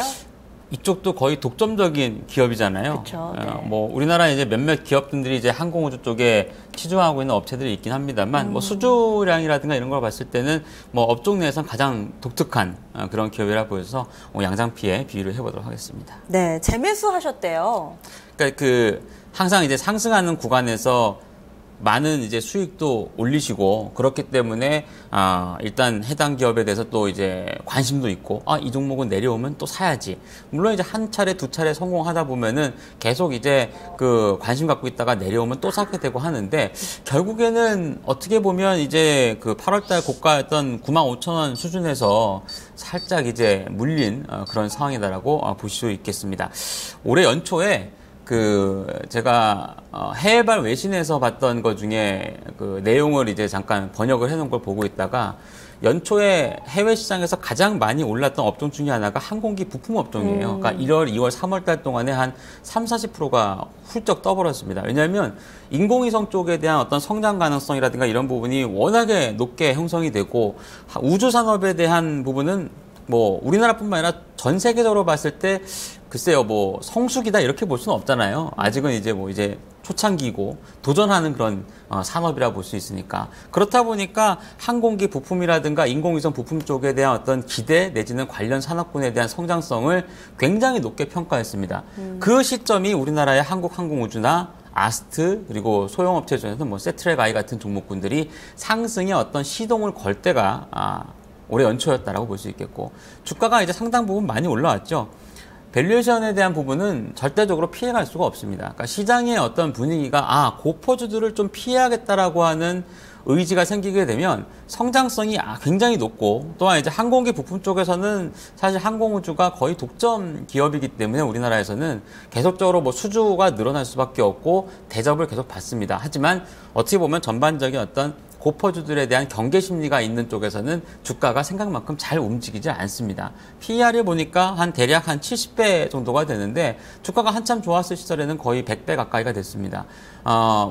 이쪽도 거의 독점적인 기업이잖아요. 그쵸, 네. 뭐 우리나라에 이제 몇몇 기업들이 이제 항공우주 쪽에 치주하고 있는 업체들이 있긴 합니다만, 뭐 수주량이라든가 이런 걸 봤을 때는 뭐 업종 내에선 가장 독특한 그런 기업이라 보여서 양장피에 비유를 해보도록 하겠습니다. 네, 재매수 하셨대요. 그러니까 항상 이제 상승하는 구간에서 많은 이제 수익도 올리시고 그렇기 때문에 일단 해당 기업에 대해서 또 이제 관심도 있고 이 종목은 내려오면 또 사야지. 물론 이제 한 차례 두 차례 성공하다 보면은 계속 이제 그 관심 갖고 있다가 내려오면 또 사게 되고 하는데 결국에는 어떻게 보면 이제 그 8월달 고가였던 95,000원 수준에서 살짝 이제 물린 그런 상황이다라고 보실 수 있겠습니다. 올해 연초에 제가 해외발 외신에서 봤던 것 중에 그 내용을 이제 잠깐 번역을 해놓은 걸 보고 있다가 연초에 해외 시장에서 가장 많이 올랐던 업종 중에 하나가 항공기 부품 업종이에요. 그러니까 1월, 2월, 3월 달 동안에 한 30~40%가 훌쩍 떠버렸습니다. 왜냐하면 인공위성 쪽에 대한 어떤 성장 가능성이라든가 이런 부분이 워낙에 높게 형성이 되고 우주 산업에 대한 부분은 뭐 우리나라뿐만 아니라 전 세계적으로 봤을 때 글쎄요, 뭐 성수기다 이렇게 볼 수는 없잖아요. 아직은 이제 초창기고 도전하는 그런 산업이라 볼 수 있으니까. 그렇다 보니까 항공기 부품이라든가 인공위성 부품 쪽에 대한 어떤 기대 내지는 관련 산업군에 대한 성장성을 굉장히 높게 평가했습니다. 그 시점이 우리나라의 한국항공우주나 아스트 그리고 소형업체 중에서 뭐 세트랙-I 같은 종목군들이 상승의 어떤 시동을 걸 때가 올해 연초였다라고 볼 수 있겠고, 주가가 이제 상당 부분 많이 올라왔죠. 밸류에이션에 대한 부분은 절대적으로 피해갈 수가 없습니다. 그러니까 시장의 어떤 분위기가 고퍼주들을 좀 피해야겠다라고 하는 의지가 생기게 되면 성장성이 굉장히 높고, 또한 이제 항공기 부품 쪽에서는 사실 항공우주가 거의 독점 기업이기 때문에 우리나라에서는 계속적으로 뭐 수주가 늘어날 수밖에 없고 대접을 계속 받습니다. 하지만 어떻게 보면 전반적인 어떤 고퍼주들에 대한 경계 심리가 있는 쪽에서는 주가가 생각만큼 잘 움직이지 않습니다. PER을 보니까 대략 한 70배 정도가 되는데 주가가 한참 좋았을 시절에는 거의 100배 가까이가 됐습니다.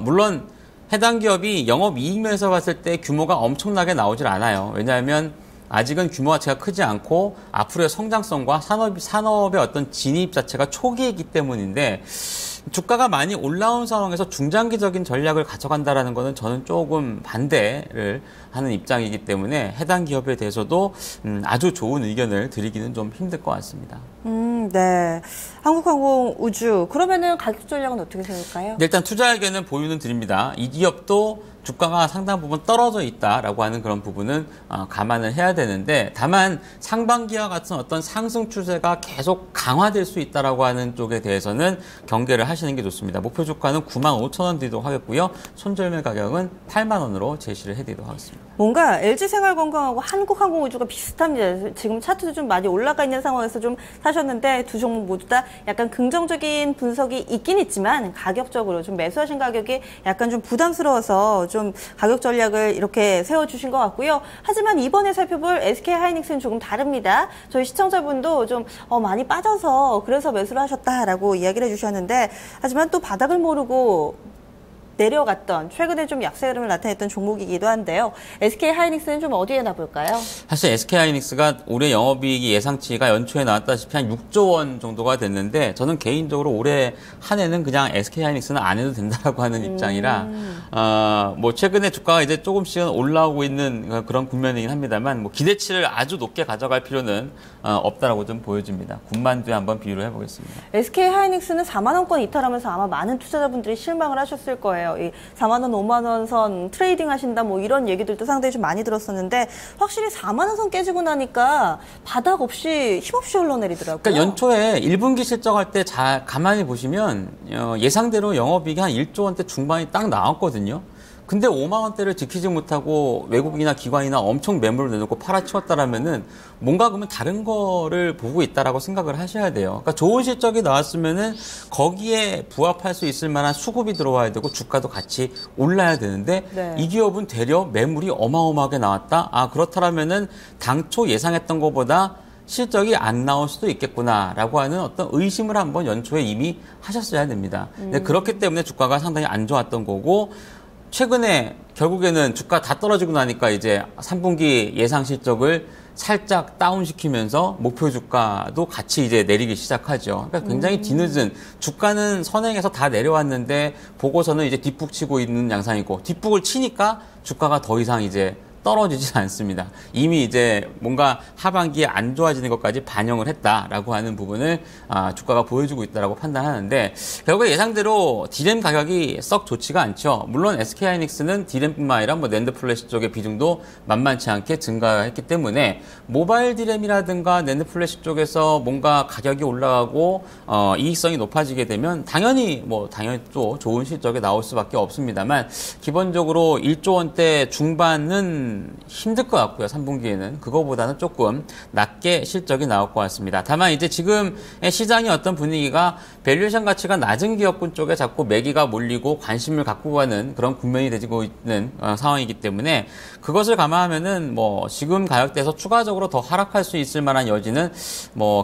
물론 해당 기업이 영업이익면에서 봤을 때 규모가 엄청나게 나오질 않아요. 왜냐하면 아직은 규모 자체가 크지 않고 앞으로의 성장성과 산업의 어떤 진입 자체가 초기이기 때문인데, 주가가 많이 올라온 상황에서 중장기적인 전략을 가져간다라는 것은 저는 조금 반대를 하는 입장이기 때문에 해당 기업에 대해서도 아주 좋은 의견을 드리기는 좀 힘들 것 같습니다. 네. 한국항공우주, 그러면은 가격 전략은 어떻게 세울까요? 네, 일단 투자 의견은 보유는 드립니다. 이 기업도 주가가 상당 부분 떨어져 있다라고 하는 그런 부분은 감안을 해야 되는데, 다만 상반기와 같은 어떤 상승 추세가 계속 강화될 수 있다라고 하는 쪽에 대해서는 경계를 하시는 게 좋습니다. 목표 주가는 95,000원 드리도록 하겠고요. 손절매 가격은 8만 원으로 제시를 해드리도록 하겠습니다. 뭔가 LG생활건강하고 한국항공우주가 비슷합니다. 지금 차트도 좀 많이 올라가 있는 상황에서 좀 사셨는데 두 종목 모두 다 약간 긍정적인 분석이 있긴 있지만 가격적으로 좀 매수하신 가격이 약간 좀 부담스러워서 좀 가격 전략을 이렇게 세워주신 것 같고요. 하지만 이번에 살펴볼 SK하이닉스는 조금 다릅니다. 저희 시청자분도 좀 많이 빠져서 그래서 매수를 하셨다라고 이야기를 해주셨는데, 하지만 또 바닥을 모르고 내려갔던, 최근에 좀 약세 흐름을 나타냈던 종목이기도 한데요. SK하이닉스는 좀 어디에 놔볼까요? 사실 SK하이닉스가 올해 영업이익이 예상치가 연초에 나왔다시피 한 6조 원 정도가 됐는데, 저는 개인적으로 올해 한 해는 그냥 SK하이닉스는 안 해도 된다라고 하는 입장이라, 뭐 최근에 주가가 이제 조금씩은 올라오고 있는 그런 국면이긴 합니다만, 뭐 기대치를 아주 높게 가져갈 필요는 없다라고 좀 보여집니다. 군만두에 한번 비유를 해보겠습니다. SK하이닉스는 4만 원권 이탈하면서 아마 많은 투자자분들이 실망을 하셨을 거예요. 이 4만 원, 5만 원 선 트레이딩 하신다 뭐 이런 얘기들도 상당히 좀 많이 들었었는데, 확실히 4만 원 선 깨지고 나니까 바닥 없이 힘없이 흘러내리더라고요. 그러니까 연초에 1분기 실적할 때 잘 가만히 보시면 예상대로 영업이익이 한 1조 원대 중반이 딱 나왔거든요. 근데 5만 원대를 지키지 못하고 외국이나 기관이나 엄청 매물을 내놓고 팔아치웠다라면은 뭔가 그러면 다른 거를 보고 있다라고 생각을 하셔야 돼요. 그러니까 좋은 실적이 나왔으면은 거기에 부합할 수 있을 만한 수급이 들어와야 되고 주가도 같이 올라야 되는데, 네. 이 기업은 되려 매물이 어마어마하게 나왔다. 그렇다라면은 당초 예상했던 것보다 실적이 안 나올 수도 있겠구나라고 하는 어떤 의심을 한번 연초에 이미 하셨어야 됩니다. 근데 그렇기 때문에 주가가 상당히 안 좋았던 거고, 최근에 결국에는 주가 다 떨어지고 나니까 이제 3분기 예상 실적을 살짝 다운시키면서 목표 주가도 같이 이제 내리기 시작하죠. 그러니까 굉장히 뒤늦은 주가는 선행해서 다 내려왔는데 보고서는 이제 뒷북 치고 있는 양상이고 뒷북을 치니까 주가가 더 이상 이제 떨어지지 않습니다. 이미 이제 뭔가 하반기에 안 좋아지는 것까지 반영을 했다라고 하는 부분을 주가가 보여주고 있다라고 판단하는데 결국에 예상대로 디램 가격이 썩 좋지가 않죠. 물론 SK하이닉스는 디램뿐만 아니라 뭐 낸드 플래시 쪽의 비중도 만만치 않게 증가했기 때문에 모바일 디램이라든가 낸드 플래시 쪽에서 뭔가 가격이 올라가고 이익성이 높아지게 되면 당연히 또 좋은 실적이 나올 수밖에 없습니다만 기본적으로 1조 원대 중반은 힘들 것 같고요. 3분기에는 그거보다는 조금 낮게 실적이 나올 것 같습니다. 다만 이제 지금 시장의 어떤 분위기가 밸류에이션 가치가 낮은 기업군 쪽에 자꾸 매기가 몰리고 관심을 갖고 가는 그런 국면이 되고 있는 상황이기 때문에 그것을 감안하면은 지금 가격대에서 추가적으로 더 하락할 수 있을 만한 여지는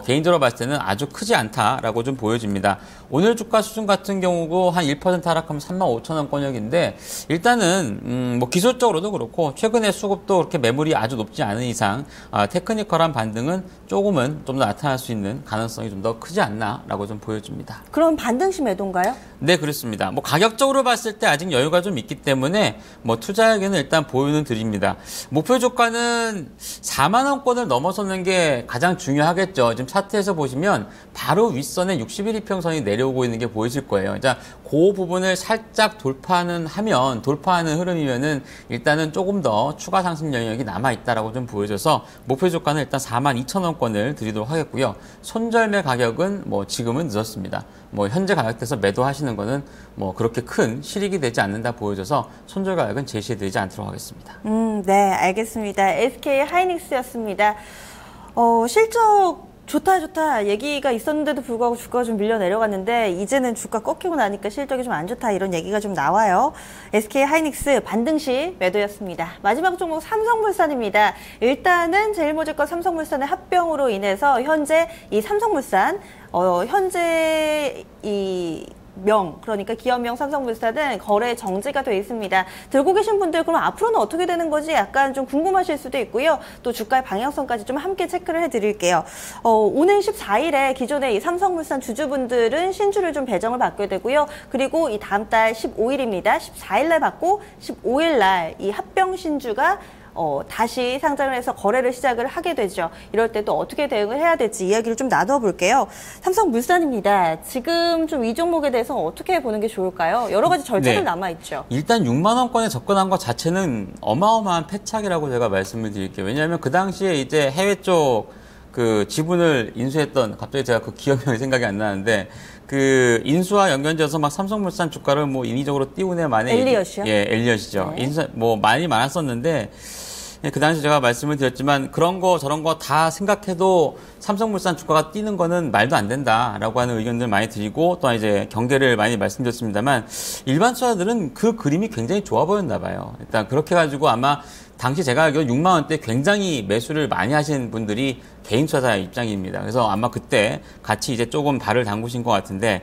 개인적으로 봤을 때는 아주 크지 않다라고 좀 보여집니다. 오늘 주가 수준 같은 경우도 한 1% 하락하면 35,000원권역인데 일단은 기술적으로도 그렇고 최근에 수급도 그렇게 매물이 아주 높지 않은 이상 테크니컬한 반등은 조금은 좀 더 나타날 수 있는 가능성이 좀 더 크지 않나라고 좀 보여집니다. 그럼 반등시 매도인가요? 네, 그렇습니다. 가격적으로 봤을 때 아직 여유가 좀 있기 때문에 투자에게는 일단 보유는 드립니다. 목표 주가는 4만 원권을 넘어서는 게 가장 중요하겠죠. 지금 차트에서 보시면 바로 윗선에 61일 평선이 내려오고 있는 게 보이실 거예요. 자, 그 부분을 살짝 돌파하는 흐름이면은 일단은 조금 더 추가 상승 영역이 남아 있다라고 좀 보여져서 목표 주가는 일단 42,000원권을 드리도록 하겠고요. 손절매 가격은 지금은 늦었습니다. 현재 가격대에서 매도하시는 거는 그렇게 큰 실익이 되지 않는다 보여져서 손절 가격은 제시해드리지 않도록 하겠습니다. 네, 알겠습니다. SK하이닉스였습니다. 실적 좋다 얘기가 있었는데도 불구하고 주가가 좀 밀려 내려갔는데 이제는 주가 꺾이고 나니까 실적이 좀 안 좋다 이런 얘기가 좀 나와요. SK하이닉스 반등시 매도였습니다. 마지막 종목 삼성물산입니다. 일단은 제일모직과 삼성물산의 합병으로 인해서 현재 이 삼성물산 현재 그러니까 기업명 삼성물산은 거래 정지가 되어 있습니다. 들고 계신 분들 그럼 앞으로는 어떻게 되는 거지 약간 좀 궁금하실 수도 있고요. 또 주가의 방향성까지 좀 함께 체크를 해드릴게요. 오늘 14일에 기존의 이 삼성물산 주주분들은 신주를 좀 배정을 받게 되고요. 그리고 이 다음 달 15일입니다. 14일날 받고 15일날 이 합병 신주가 다시 상장을 해서 거래를 시작을 하게 되죠. 이럴 때 또 어떻게 대응을 해야 될지 이야기를 좀 나눠볼게요. 삼성물산입니다. 지금 좀 이 종목에 대해서 어떻게 보는 게 좋을까요? 여러 가지 절차들 남아있죠. 일단 6만 원권에 접근한 것 자체는 어마어마한 패착이라고 제가 말씀을 드릴게요. 왜냐하면 그 당시에 이제 해외 쪽 지분을 인수했던 갑자기 제가 그 기업명이 생각이 안 나는데 인수와 연결돼서 막 삼성물산 주가를 인위적으로 띄우네 마네. 엘리엇이요? 예, 엘리엇이죠. 네. 많이 많았었는데 그 당시 제가 말씀을 드렸지만 그런 거 저런 거 다 생각해도 삼성물산 주가가 뛰는 거는 말도 안 된다라고 하는 의견들 많이 드리고 또 이제 경계를 많이 말씀드렸습니다만 일반 투자자들은 그 그림이 굉장히 좋아 보였나 봐요. 일단 그렇게 가지고 아마 당시 제가 알기로 6만 원대 굉장히 매수를 많이 하신 분들이 개인 투자자 입장입니다. 그래서 아마 그때 같이 이제 조금 발을 담그신 것 같은데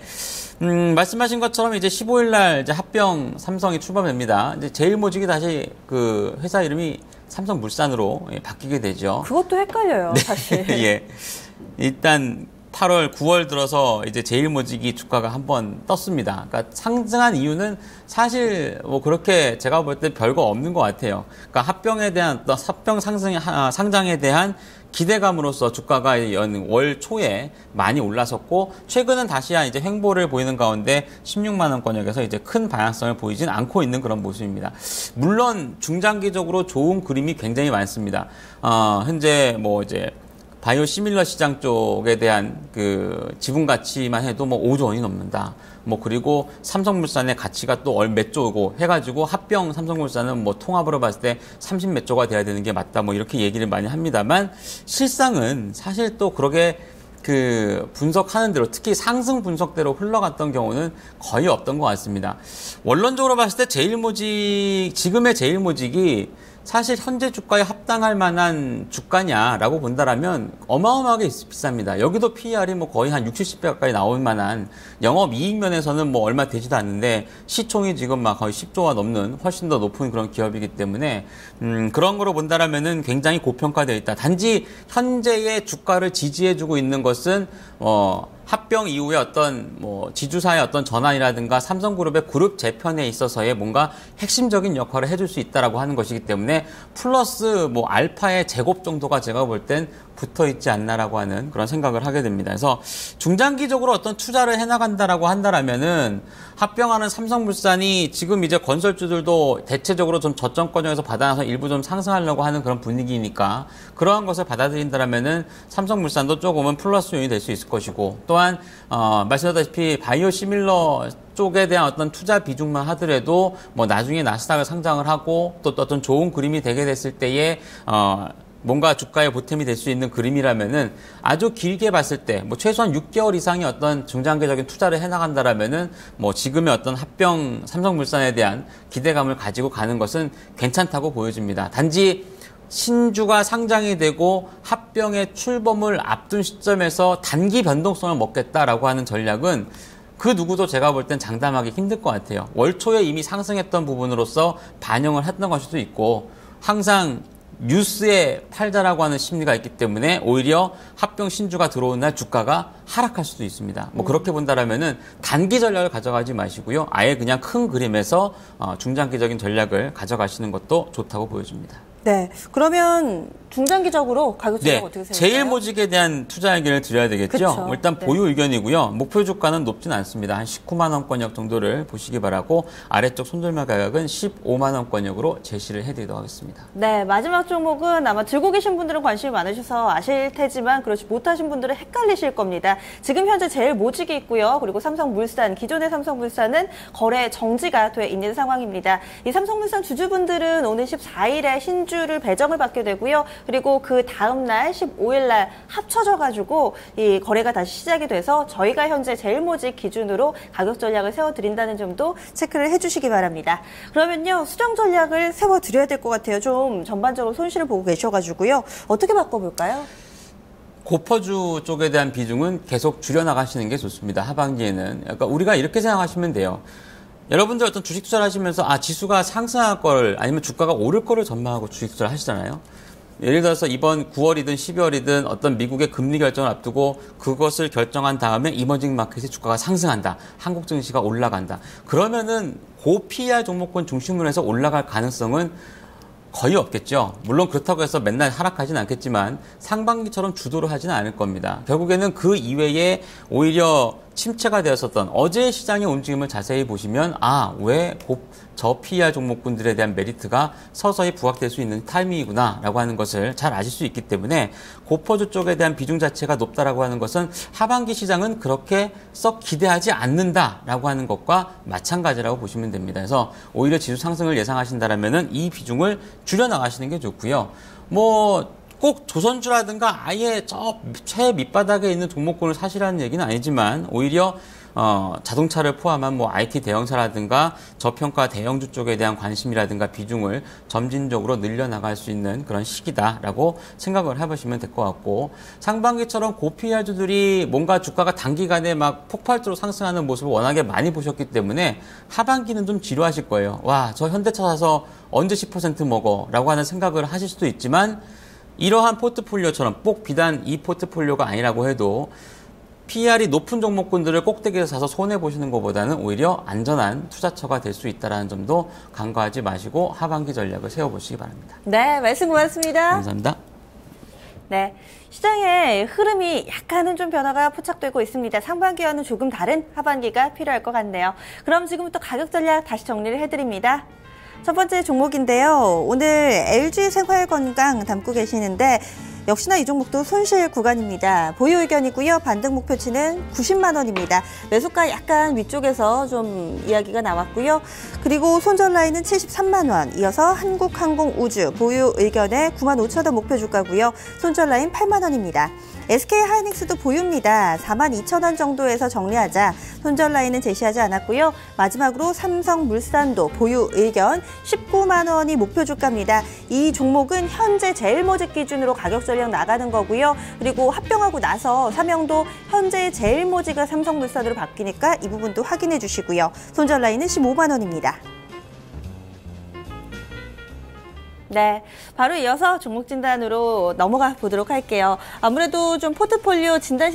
말씀하신 것처럼 이제 15일 날 이제 합병 삼성이 출범됩니다. 이제 제일모직이 다시 회사 이름이 삼성물산으로 바뀌게 되죠. 그것도 헷갈려요, 사실. 예. 일단 8월, 9월 들어서 이제 제일모직이 주가가 한번 떴습니다. 그러니까 상승한 이유는 사실 그렇게 제가 볼 때 별거 없는 것 같아요. 그러니까 합병에 대한 또 합병 상장에 대한 기대감으로서 주가가 월 초에 많이 올라섰고 최근은 다시 이제 횡보를 보이는 가운데 16만 원권역에서 이제 큰 방향성을 보이진 않고 있는 그런 모습입니다. 물론 중장기적으로 좋은 그림이 굉장히 많습니다. 현재 이제 바이오 시밀러 시장 쪽에 대한 지분 가치만 해도 5조 원이 넘는다. 그리고 삼성물산의 가치가 또 몇 조고 해가지고 합병 삼성물산은 통합으로 봤을 때 30 몇 조가 돼야 되는 게 맞다. 이렇게 얘기를 많이 합니다만 실상은 사실 또 그러게 분석하는 대로 특히 상승 분석대로 흘러갔던 경우는 거의 없던 것 같습니다. 원론적으로 봤을 때 지금의 제일모직이 사실 현재 주가에 합당할 만한 주가냐라고 본다라면 어마어마하게 비쌉니다. 여기도 PER이 뭐 거의 한 60, 70배 가까이 나올 만한 영업 이익 면에서는 뭐 얼마 되지도 않는데 시총이 지금 막 거의 10조가 넘는 훨씬 더 높은 그런 기업이기 때문에 그런 거로 본다라면은 굉장히 고평가되어 있다. 단지 현재의 주가를 지지해주고 있는 것은 합병 이후에 어떤 지주사의 어떤 전환이라든가 삼성그룹의 그룹 재편에 있어서의 뭔가 핵심적인 역할을 해줄 수 있다라고 하는 것이기 때문에 플러스 알파의 제곱 정도가 제가 볼 땐 붙어 있지 않나라고 하는 그런 생각을 하게 됩니다. 그래서 중장기적으로 어떤 투자를 해나간다라고 한다라면은 합병하는 삼성물산이 지금 이제 건설주들도 대체적으로 좀 저점권역에서 받아놔서 일부 좀 상승하려고 하는 그런 분위기니까 그러한 것을 받아들인다라면은 삼성물산도 조금은 플러스 요인이 될 수 있을 것이고 또한 말씀하셨다시피 바이오 시밀러 쪽에 대한 어떤 투자 비중만 하더라도 나중에 나스닥을 상장을 하고 또 어떤 좋은 그림이 되게 됐을 때에 뭔가 주가의 보탬이 될 수 있는 그림이라면은 아주 길게 봤을 때 최소한 6개월 이상의 어떤 중장기적인 투자를 해나간다라면은 지금의 어떤 합병 삼성물산에 대한 기대감을 가지고 가는 것은 괜찮다고 보여집니다. 단지 신주가 상장이 되고 합병의 출범을 앞둔 시점에서 단기 변동성을 먹겠다라고 하는 전략은 그 누구도 제가 볼 땐 장담하기 힘들 것 같아요. 월초에 이미 상승했던 부분으로서 반영을 했던 것일 수도 있고 항상 뉴스에 팔자라고 하는 심리가 있기 때문에 오히려 합병 신주가 들어온 날 주가가 하락할 수도 있습니다. 그렇게 본다라면은 단기 전략을 가져가지 마시고요. 아예 그냥 큰 그림에서 중장기적인 전략을 가져가시는 것도 좋다고 보여집니다. 네. 그러면 중장기적으로 가격 전략 어떻게 생각하세요? 제일모직에 대한 투자 의견을 드려야 되겠죠. 그쵸. 일단 보유 의견이고요. 목표 주가는 높진 않습니다. 한 19만 원권역 정도를 보시기 바라고 아래쪽 손절매 가격은 15만 원권역으로 제시를 해드리도록 하겠습니다. 네. 마지막 종목은 아마 들고 계신 분들은 관심이 많으셔서 아실 테지만 그렇지 못하신 분들은 헷갈리실 겁니다. 지금 현재 제일모직이 있고요. 그리고 삼성물산, 기존의 삼성물산은 거래 정지가 돼 있는 상황입니다. 이 삼성물산 주주분들은 오늘 14일에 신주를 배정을 받게 되고요. 그리고 그 다음 날 15일 날 합쳐져가지고 이 거래가 다시 시작이 돼서 저희가 현재 제일모직 기준으로 가격 전략을 세워드린다는 점도 체크를 해주시기 바랍니다. 그러면요. 수정 전략을 세워드려야 될 것 같아요. 좀 전반적으로 손실을 보고 계셔가지고요. 어떻게 바꿔볼까요? 고퍼주 쪽에 대한 비중은 계속 줄여나가시는 게 좋습니다. 하반기에는. 그러니까 우리가 이렇게 생각하시면 돼요. 여러분들 어떤 주식 투자를 하시면서 지수가 상승할 걸 아니면 주가가 오를 거를 전망하고 주식 투자를 하시잖아요. 예를 들어서 이번 9월이든 12월이든 어떤 미국의 금리 결정을 앞두고 그것을 결정한 다음에 이머징 마켓의 주가가 상승한다. 한국 증시가 올라간다. 그러면은 고 PER 종목군 중심으로 해서 올라갈 가능성은 거의 없겠죠. 물론 그렇다고 해서 맨날 하락하진 않겠지만 상반기처럼 주도를 하지는 않을 겁니다. 결국에는 그 이외에 오히려 침체가 되었었던 어제의 시장의 움직임을 자세히 보시면 왜 저 PER 종목군들에 대한 메리트가 서서히 부각될 수 있는 타이밍이구나 라고 하는 것을 잘 아실 수 있기 때문에 고퍼주 쪽에 대한 비중 자체가 높다라고 하는 것은 하반기 시장은 그렇게 썩 기대하지 않는다라고 하는 것과 마찬가지라고 보시면 됩니다. 그래서 오히려 지수 상승을 예상하신다라면은 이 비중을 줄여나가시는 게 좋고요. 꼭 조선주라든가 아예 저 최 밑바닥에 있는 종목군을 사시라는 얘기는 아니지만 오히려 자동차를 포함한 IT 대형사라든가 저평가 대형주 쪽에 대한 관심이라든가 비중을 점진적으로 늘려나갈 수 있는 그런 시기다라고 생각을 해보시면 될 것 같고 상반기처럼 고PER주들이 뭔가 주가가 단기간에 막 폭발적으로 상승하는 모습을 워낙에 많이 보셨기 때문에 하반기는 좀 지루하실 거예요. 저 현대차 사서 언제 10% 먹어? 라고 하는 생각을 하실 수도 있지만 이러한 포트폴리오처럼 꼭 비단 이 포트폴리오가 아니라고 해도 PER이 높은 종목군들을 꼭대기에서 사서 손해보시는 것보다는 오히려 안전한 투자처가 될 수 있다는 점도 간과하지 마시고 하반기 전략을 세워보시기 바랍니다. 네, 말씀 고맙습니다. 감사합니다. 네, 시장의 흐름이 약간은 좀 변화가 포착되고 있습니다. 상반기와는 조금 다른 하반기가 필요할 것 같네요. 그럼 지금부터 가격 전략 다시 정리를 해드립니다. 첫 번째 종목인데요. 오늘 LG생활건강 담고 계시는데 역시나 이 종목도 손실 구간입니다. 보유 의견이고요. 반등 목표치는 90만 원입니다. 매수가 약간 위쪽에서 좀 이야기가 나왔고요. 그리고 손절 라인은 73만 원. 이어서 한국항공우주 보유 의견의 9만 5천 원 목표 주가고요. 손절 라인 8만 원입니다. SK하이닉스도 보유입니다. 42,000원 정도에서 정리하자. 손절 라인은 제시하지 않았고요. 마지막으로 삼성물산도 보유 의견 19만 원이 목표 주가입니다. 이 종목은 현재 제일모직 기준으로 가격 전략 나가는 거고요. 그리고 합병하고 나서 삼형도 현재 제일모직가 삼성물산으로 바뀌니까 이 부분도 확인해 주시고요. 손절 라인은 15만 원입니다. 네, 바로 이어서 종목 진단으로 넘어가 보도록 할게요. 아무래도 좀 포트폴리오 진단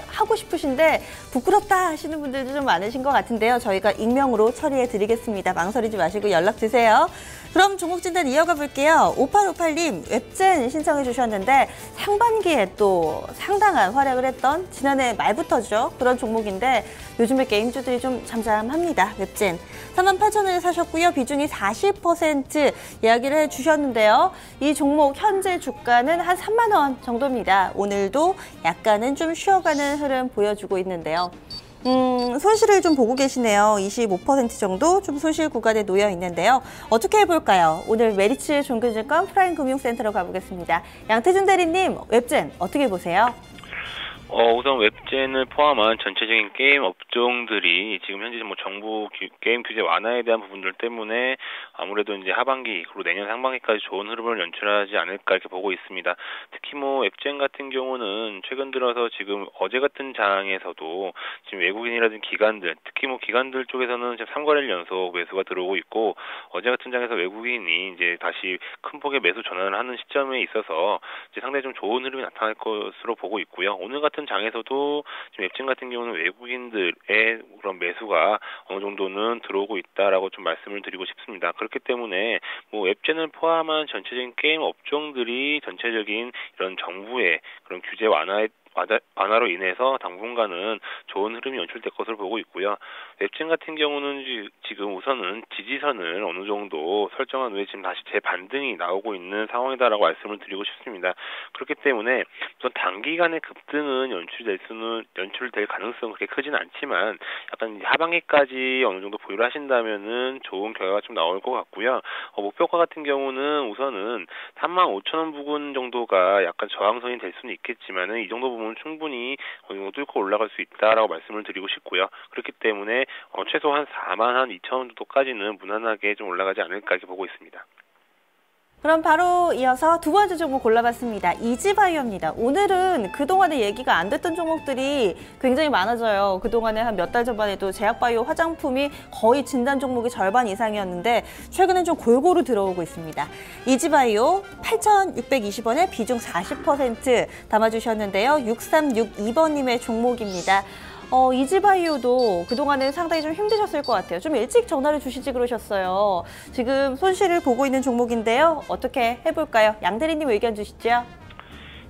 하고 싶으신데 부끄럽다 하시는 분들도 좀 많으신 것 같은데요. 저희가 익명으로 처리해 드리겠습니다. 망설이지 마시고 연락 주세요. 그럼 종목 진단 이어가 볼게요. 5858님 웹젠 신청해 주셨는데 상반기에 또 상당한 활약을 했던 지난해 말부터죠. 그런 종목인데 요즘에 게임주들이 좀 잠잠합니다. 웹젠 38,000원에 사셨고요. 비중이 40% 이야기를 해주셨는데요. 이 종목 현재 주가는 한 3만 원 정도입니다. 오늘도 약간은 좀 쉬어가는 흐름 보여주고 있는데요. 손실을 좀 보고 계시네요. 25% 정도 좀 손실 구간에 놓여 있는데요. 어떻게 해볼까요? 오늘 메리츠 종근증권 프라임금융센터로 가보겠습니다. 양태준 대리님, 웹젠 어떻게 보세요? 우선 웹젠을 포함한 전체적인 게임 업종들이 지금 현재 뭐 정부 게임 규제 완화에 대한 부분들 때문에 아무래도 이제 하반기 그리고 내년 상반기까지 좋은 흐름을 연출하지 않을까 이렇게 보고 있습니다. 특히 뭐 웹젠 같은 경우는 최근 들어서 지금 어제 같은 장에서도 지금 외국인이라든지 기관들, 특히 뭐 기관들 쪽에서는 지금 3거래일 연속 매수가 들어오고 있고 어제 같은 장에서 외국인이 이제 다시 큰 폭의 매수 전환을 하는 시점에 있어서 이제 상당히 좀 좋은 흐름이 나타날 것으로 보고 있고요. 오늘 같은 장에서도 지금 웹젠 같은 경우는 외국인들의 그런 매수가 어느 정도는 들어오고 있다라고 좀 말씀을 드리고 싶습니다. 그렇기 때문에 뭐 웹젠을 포함한 전체적인 게임 업종들이 전체적인 이런 정부의 그런 규제 완화로 인해서 당분간은 좋은 흐름이 연출될 것으로 보고 있고요. 웹젠 같은 경우는 지금 우선은 지지선을 어느 정도 설정한 후에 지금 다시 재반등이 나오고 있는 상황이다라고 말씀을 드리고 싶습니다. 그렇기 때문에 우선 단기간의 급등은 연출될 가능성은 그렇게 크지는 않지만 약간 하반기까지 어느 정도 보유를 하신다면은 좋은 결과가 좀 나올 것 같고요. 목표가 같은 경우는 우선은 35,000원 부근 정도가 약간 저항선이 될 수는 있겠지만은 이 정도 부분은 충분히 어느 정도 뚫고 올라갈 수 있다라고 말씀을 드리고 싶고요. 그렇기 때문에 최소한 42,000원 정도까지는 무난하게 좀 올라가지 않을까 이렇게 보고 있습니다. 그럼 바로 이어서 두 번째 종목 골라봤습니다. 이지바이오입니다. 오늘은 그동안에 얘기가 안 됐던 종목들이 굉장히 많아져요. 그동안에 한 몇 달 전만 해도 제약바이오 화장품이 거의 진단 종목의 절반 이상이었는데 최근엔 좀 골고루 들어오고 있습니다. 이지바이오 8,620원에 비중 40% 담아주셨는데요. 6362번님의 종목입니다. 이지바이오도 그동안은 상당히 좀 힘드셨을 것 같아요. 좀 일찍 전화를 주시지 그러셨어요. 지금 손실을 보고 있는 종목인데요. 어떻게 해볼까요? 양 대리님 의견 주시죠.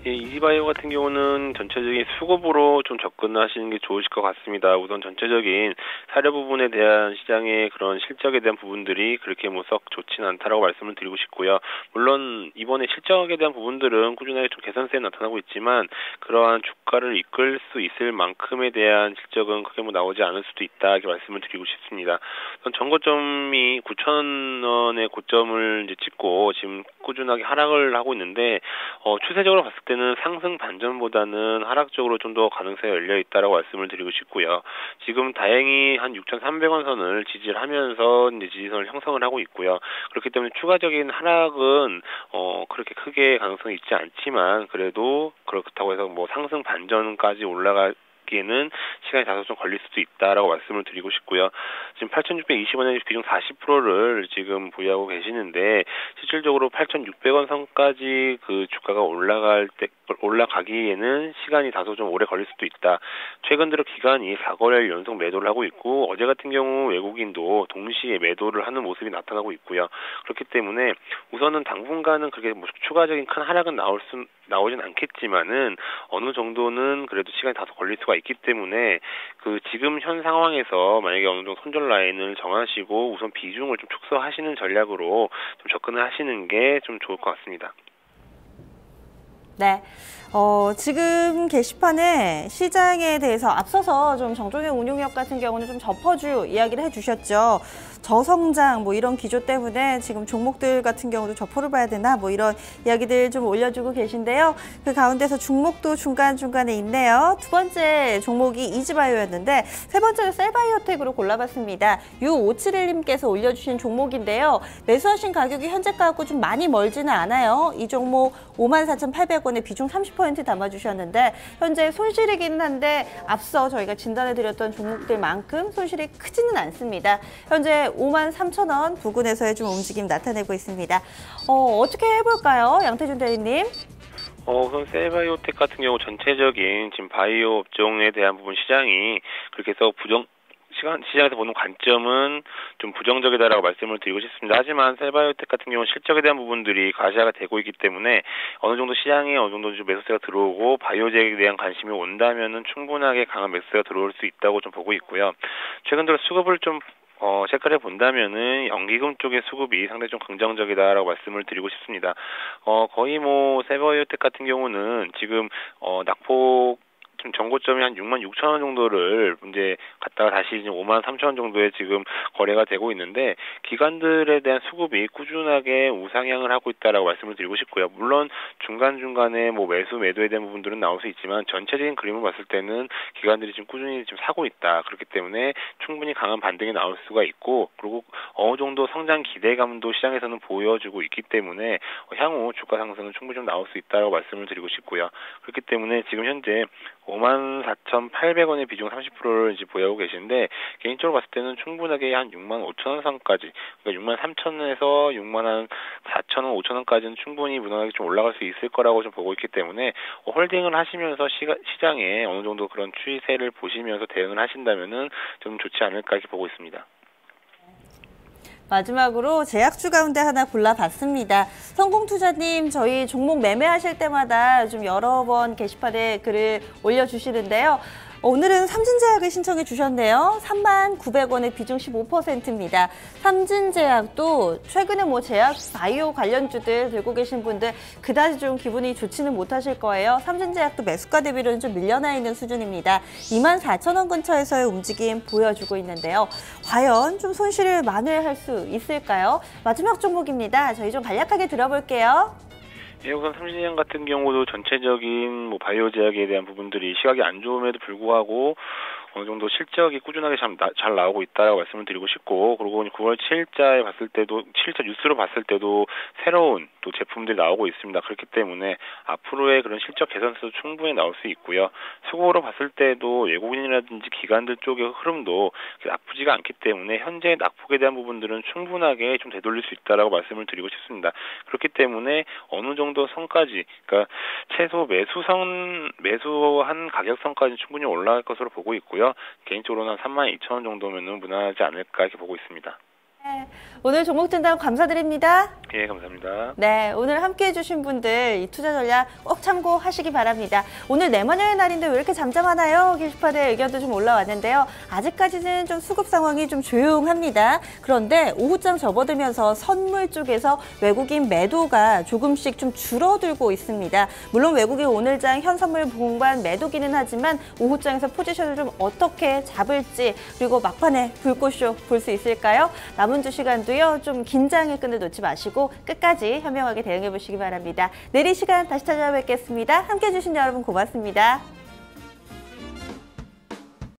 예, 이지바이오 같은 경우는 전체적인 수급으로 좀 접근하시는 게 좋으실 것 같습니다. 우선 전체적인 사료 부분에 대한 시장의 그런 실적에 대한 부분들이 그렇게 뭐 썩 좋지는 않다라고 말씀을 드리고 싶고요. 물론 이번에 실적에 대한 부분들은 꾸준하게 좀 개선세에 나타나고 있지만 그러한 주가를 이끌 수 있을 만큼에 대한 실적은 크게 뭐 나오지 않을 수도 있다 이렇게 말씀을 드리고 싶습니다. 우선 전고점이 9,000원의 고점을 이제 찍고 지금 꾸준하게 하락을 하고 있는데 추세적으로 봤을 때는 상승 반전보다는 하락적으로 좀 더 가능성이 열려 있다라고 말씀을 드리고 싶고요. 지금 다행히 한 6,300원 선을 지지를 하면서 이제 지지선을 형성을 하고 있고요. 그렇기 때문에 추가적인 하락은 그렇게 크게 가능성이 있지 않지만 그래도 그렇다고 해서 뭐 상승 반전까지 올라가기에는 시간이 다소 좀 걸릴 수도 있다라고 말씀을 드리고 싶고요. 지금 8,620원의 비중 40%를 지금 보유하고 계시는데 실질적으로 8,600원 선까지 그 주가가 올라가기에는 시간이 다소 좀 오래 걸릴 수도 있다. 최근 들어 기관이 4거래일 연속 매도를 하고 있고 어제 같은 경우 외국인도 동시에 매도를 하는 모습이 나타나고 있고요. 그렇기 때문에 우선은 당분간은 그렇게 뭐 추가적인 큰 하락은 나오진 않겠지만은 어느 정도는 그래도 시간이 다소 걸릴 수가 있기 때문에 그 지금 현 상황에서 만약에 어느 정도 손절 라인을 정하시고 우선 비중을 좀 축소하시는 전략으로 좀 접근을 하시는 게 좀 좋을 것 같습니다. 네. 지금 게시판에 시장에 대해서 앞서서 좀 정종의 운용력 같은 경우는 좀 접어줄 이야기를 해주셨죠. 저성장 뭐 이런 기조 때문에 지금 종목들 같은 경우도 저포를 봐야 되나 뭐 이런 이야기들 좀 올려주고 계신데요. 그 가운데서 종목도 중간중간에 있네요. 두 번째 종목이 이지바이오였는데 세 번째로 셀바이오텍으로 골라봤습니다. U571님께서 올려주신 종목인데요. 매수하신 가격이 현재가하고 좀 많이 멀지는 않아요. 이 종목 54,800원에 비중 30% 담아주셨는데 현재 손실이기는 한데 앞서 저희가 진단해드렸던 종목들만큼 손실이 크지는 않습니다. 현재 53,000원 부근에서의 좀 움직임 나타내고 있습니다. 어떻게 해볼까요? 양태준 대리님. 우선 셀바이오텍 같은 경우 전체적인 지금 바이오 업종에 대한 부분 시장이 그렇게 해서 시장에서 보는 관점은 좀 부정적이다라고 말씀을 드리고 싶습니다. 하지만 셀바이오텍 같은 경우는 실적에 대한 부분들이 가시화가 되고 있기 때문에 어느 정도 시장에 어느 정도 좀 매수세가 들어오고 바이오제에 대한 관심이 온다면은 충분하게 강한 매수세가 들어올 수 있다고 좀 보고 있고요. 최근 들어 수급을 좀 체크를 해본다면은 연기금 쪽의 수급이 상당히 좀 긍정적이다라고 말씀을 드리고 싶습니다. 거의 뭐 셀바이오텍 같은 경우는 지금 낙폭 좀 전고점이 한 66,000원 정도를 이제 갔다가 다시 이제 53,000원 정도에 지금 거래가 되고 있는데 기관들에 대한 수급이 꾸준하게 우상향을 하고 있다라고 말씀을 드리고 싶고요. 물론 중간중간에 뭐 매수 매도에 대한 부분들은 나올 수 있지만 전체적인 그림을 봤을 때는 기관들이 지금 꾸준히 지금 사고 있다. 그렇기 때문에 충분히 강한 반등이 나올 수가 있고 그리고 어느 정도 성장 기대감도 시장에서는 보여주고 있기 때문에 향후 주가 상승은 충분히 좀 나올 수 있다라고 말씀을 드리고 싶고요. 그렇기 때문에 지금 현재 54,800원의 비중 30%를 이제 보유하고 계신데 개인적으로 봤을 때는 충분하게 한 65,000원 선까지 그러니까 63,000원에서 64,000원, 5,000원까지는 충분히 무난하게 좀 올라갈 수 있을 거라고 좀 보고 있기 때문에 홀딩을 하시면서 시장에 어느 정도 그런 추세를 보시면서 대응을 하신다면은 좀 좋지 않을까 이렇게 보고 있습니다. 마지막으로 제약주 가운데 하나 골라봤습니다. 성공투자님, 저희 종목 매매하실 때마다 좀 여러 번 게시판에 글을 올려주시는데요. 오늘은 삼진제약을 신청해 주셨네요. 39,900원의 비중 15%입니다. 삼진제약도 최근에 뭐 제약 바이오 관련주들 들고 계신 분들 그다지 좀 기분이 좋지는 못하실 거예요. 삼진제약도 매수가 대비로는 좀 밀려나 있는 수준입니다. 24,000원 근처에서의 움직임 보여주고 있는데요. 과연 좀 손실을 만회할 수 있을까요? 마지막 종목입니다. 저희 좀 간략하게 들어볼게요. 예, 우선 삼진제약 같은 경우도 전체적인 뭐 바이오 제약에 대한 부분들이 시각이 안 좋음에도 불구하고 어느 정도 실적이 꾸준하게 잘 나오고 있다라고 말씀을 드리고 싶고 그리고 9월 7일자에 봤을 때도 7일자 뉴스로 봤을 때도 새로운 또 제품들이 나오고 있습니다. 그렇기 때문에 앞으로의 그런 실적 개선세도 충분히 나올 수 있고요. 수급으로 봤을 때도 외국인이라든지 기관들 쪽의 흐름도 나쁘지가 않기 때문에 현재 낙폭에 대한 부분들은 충분하게 좀 되돌릴 수 있다라고 말씀을 드리고 싶습니다. 그렇기 때문에 어느 정도 선까지 그러니까 최소 매수한 가격선까지 충분히 올라갈 것으로 보고 있고요. 개인적으로는 32,000원 정도면은 무난하지 않을까 이렇게 보고 있습니다. 네, 오늘 종목 진단 감사드립니다. 예, 감사합니다. 네, 오늘 함께해 주신 분들 이 투자 전략 꼭 참고하시기 바랍니다. 오늘 내마녀의 날인데 왜 이렇게 잠잠하나요? 게시판에 의견도 좀 올라왔는데요. 아직까지는 좀 수급 상황이 좀 조용합니다. 그런데 오후장 접어들면서 선물 쪽에서 외국인 매도가 조금씩 좀 줄어들고 있습니다. 물론 외국인 오늘장 현선물 공반 매도기는 하지만 오후장에서 포지션을 좀 어떻게 잡을지 그리고 막판에 불꽃쇼 볼 수 있을까요? 남은 2시간도요. 좀 긴장의 끈을 놓지 마시고 끝까지 현명하게 대응해 보시기 바랍니다. 내일 이 시간 다시 찾아뵙겠습니다. 함께해 주신 여러분 고맙습니다.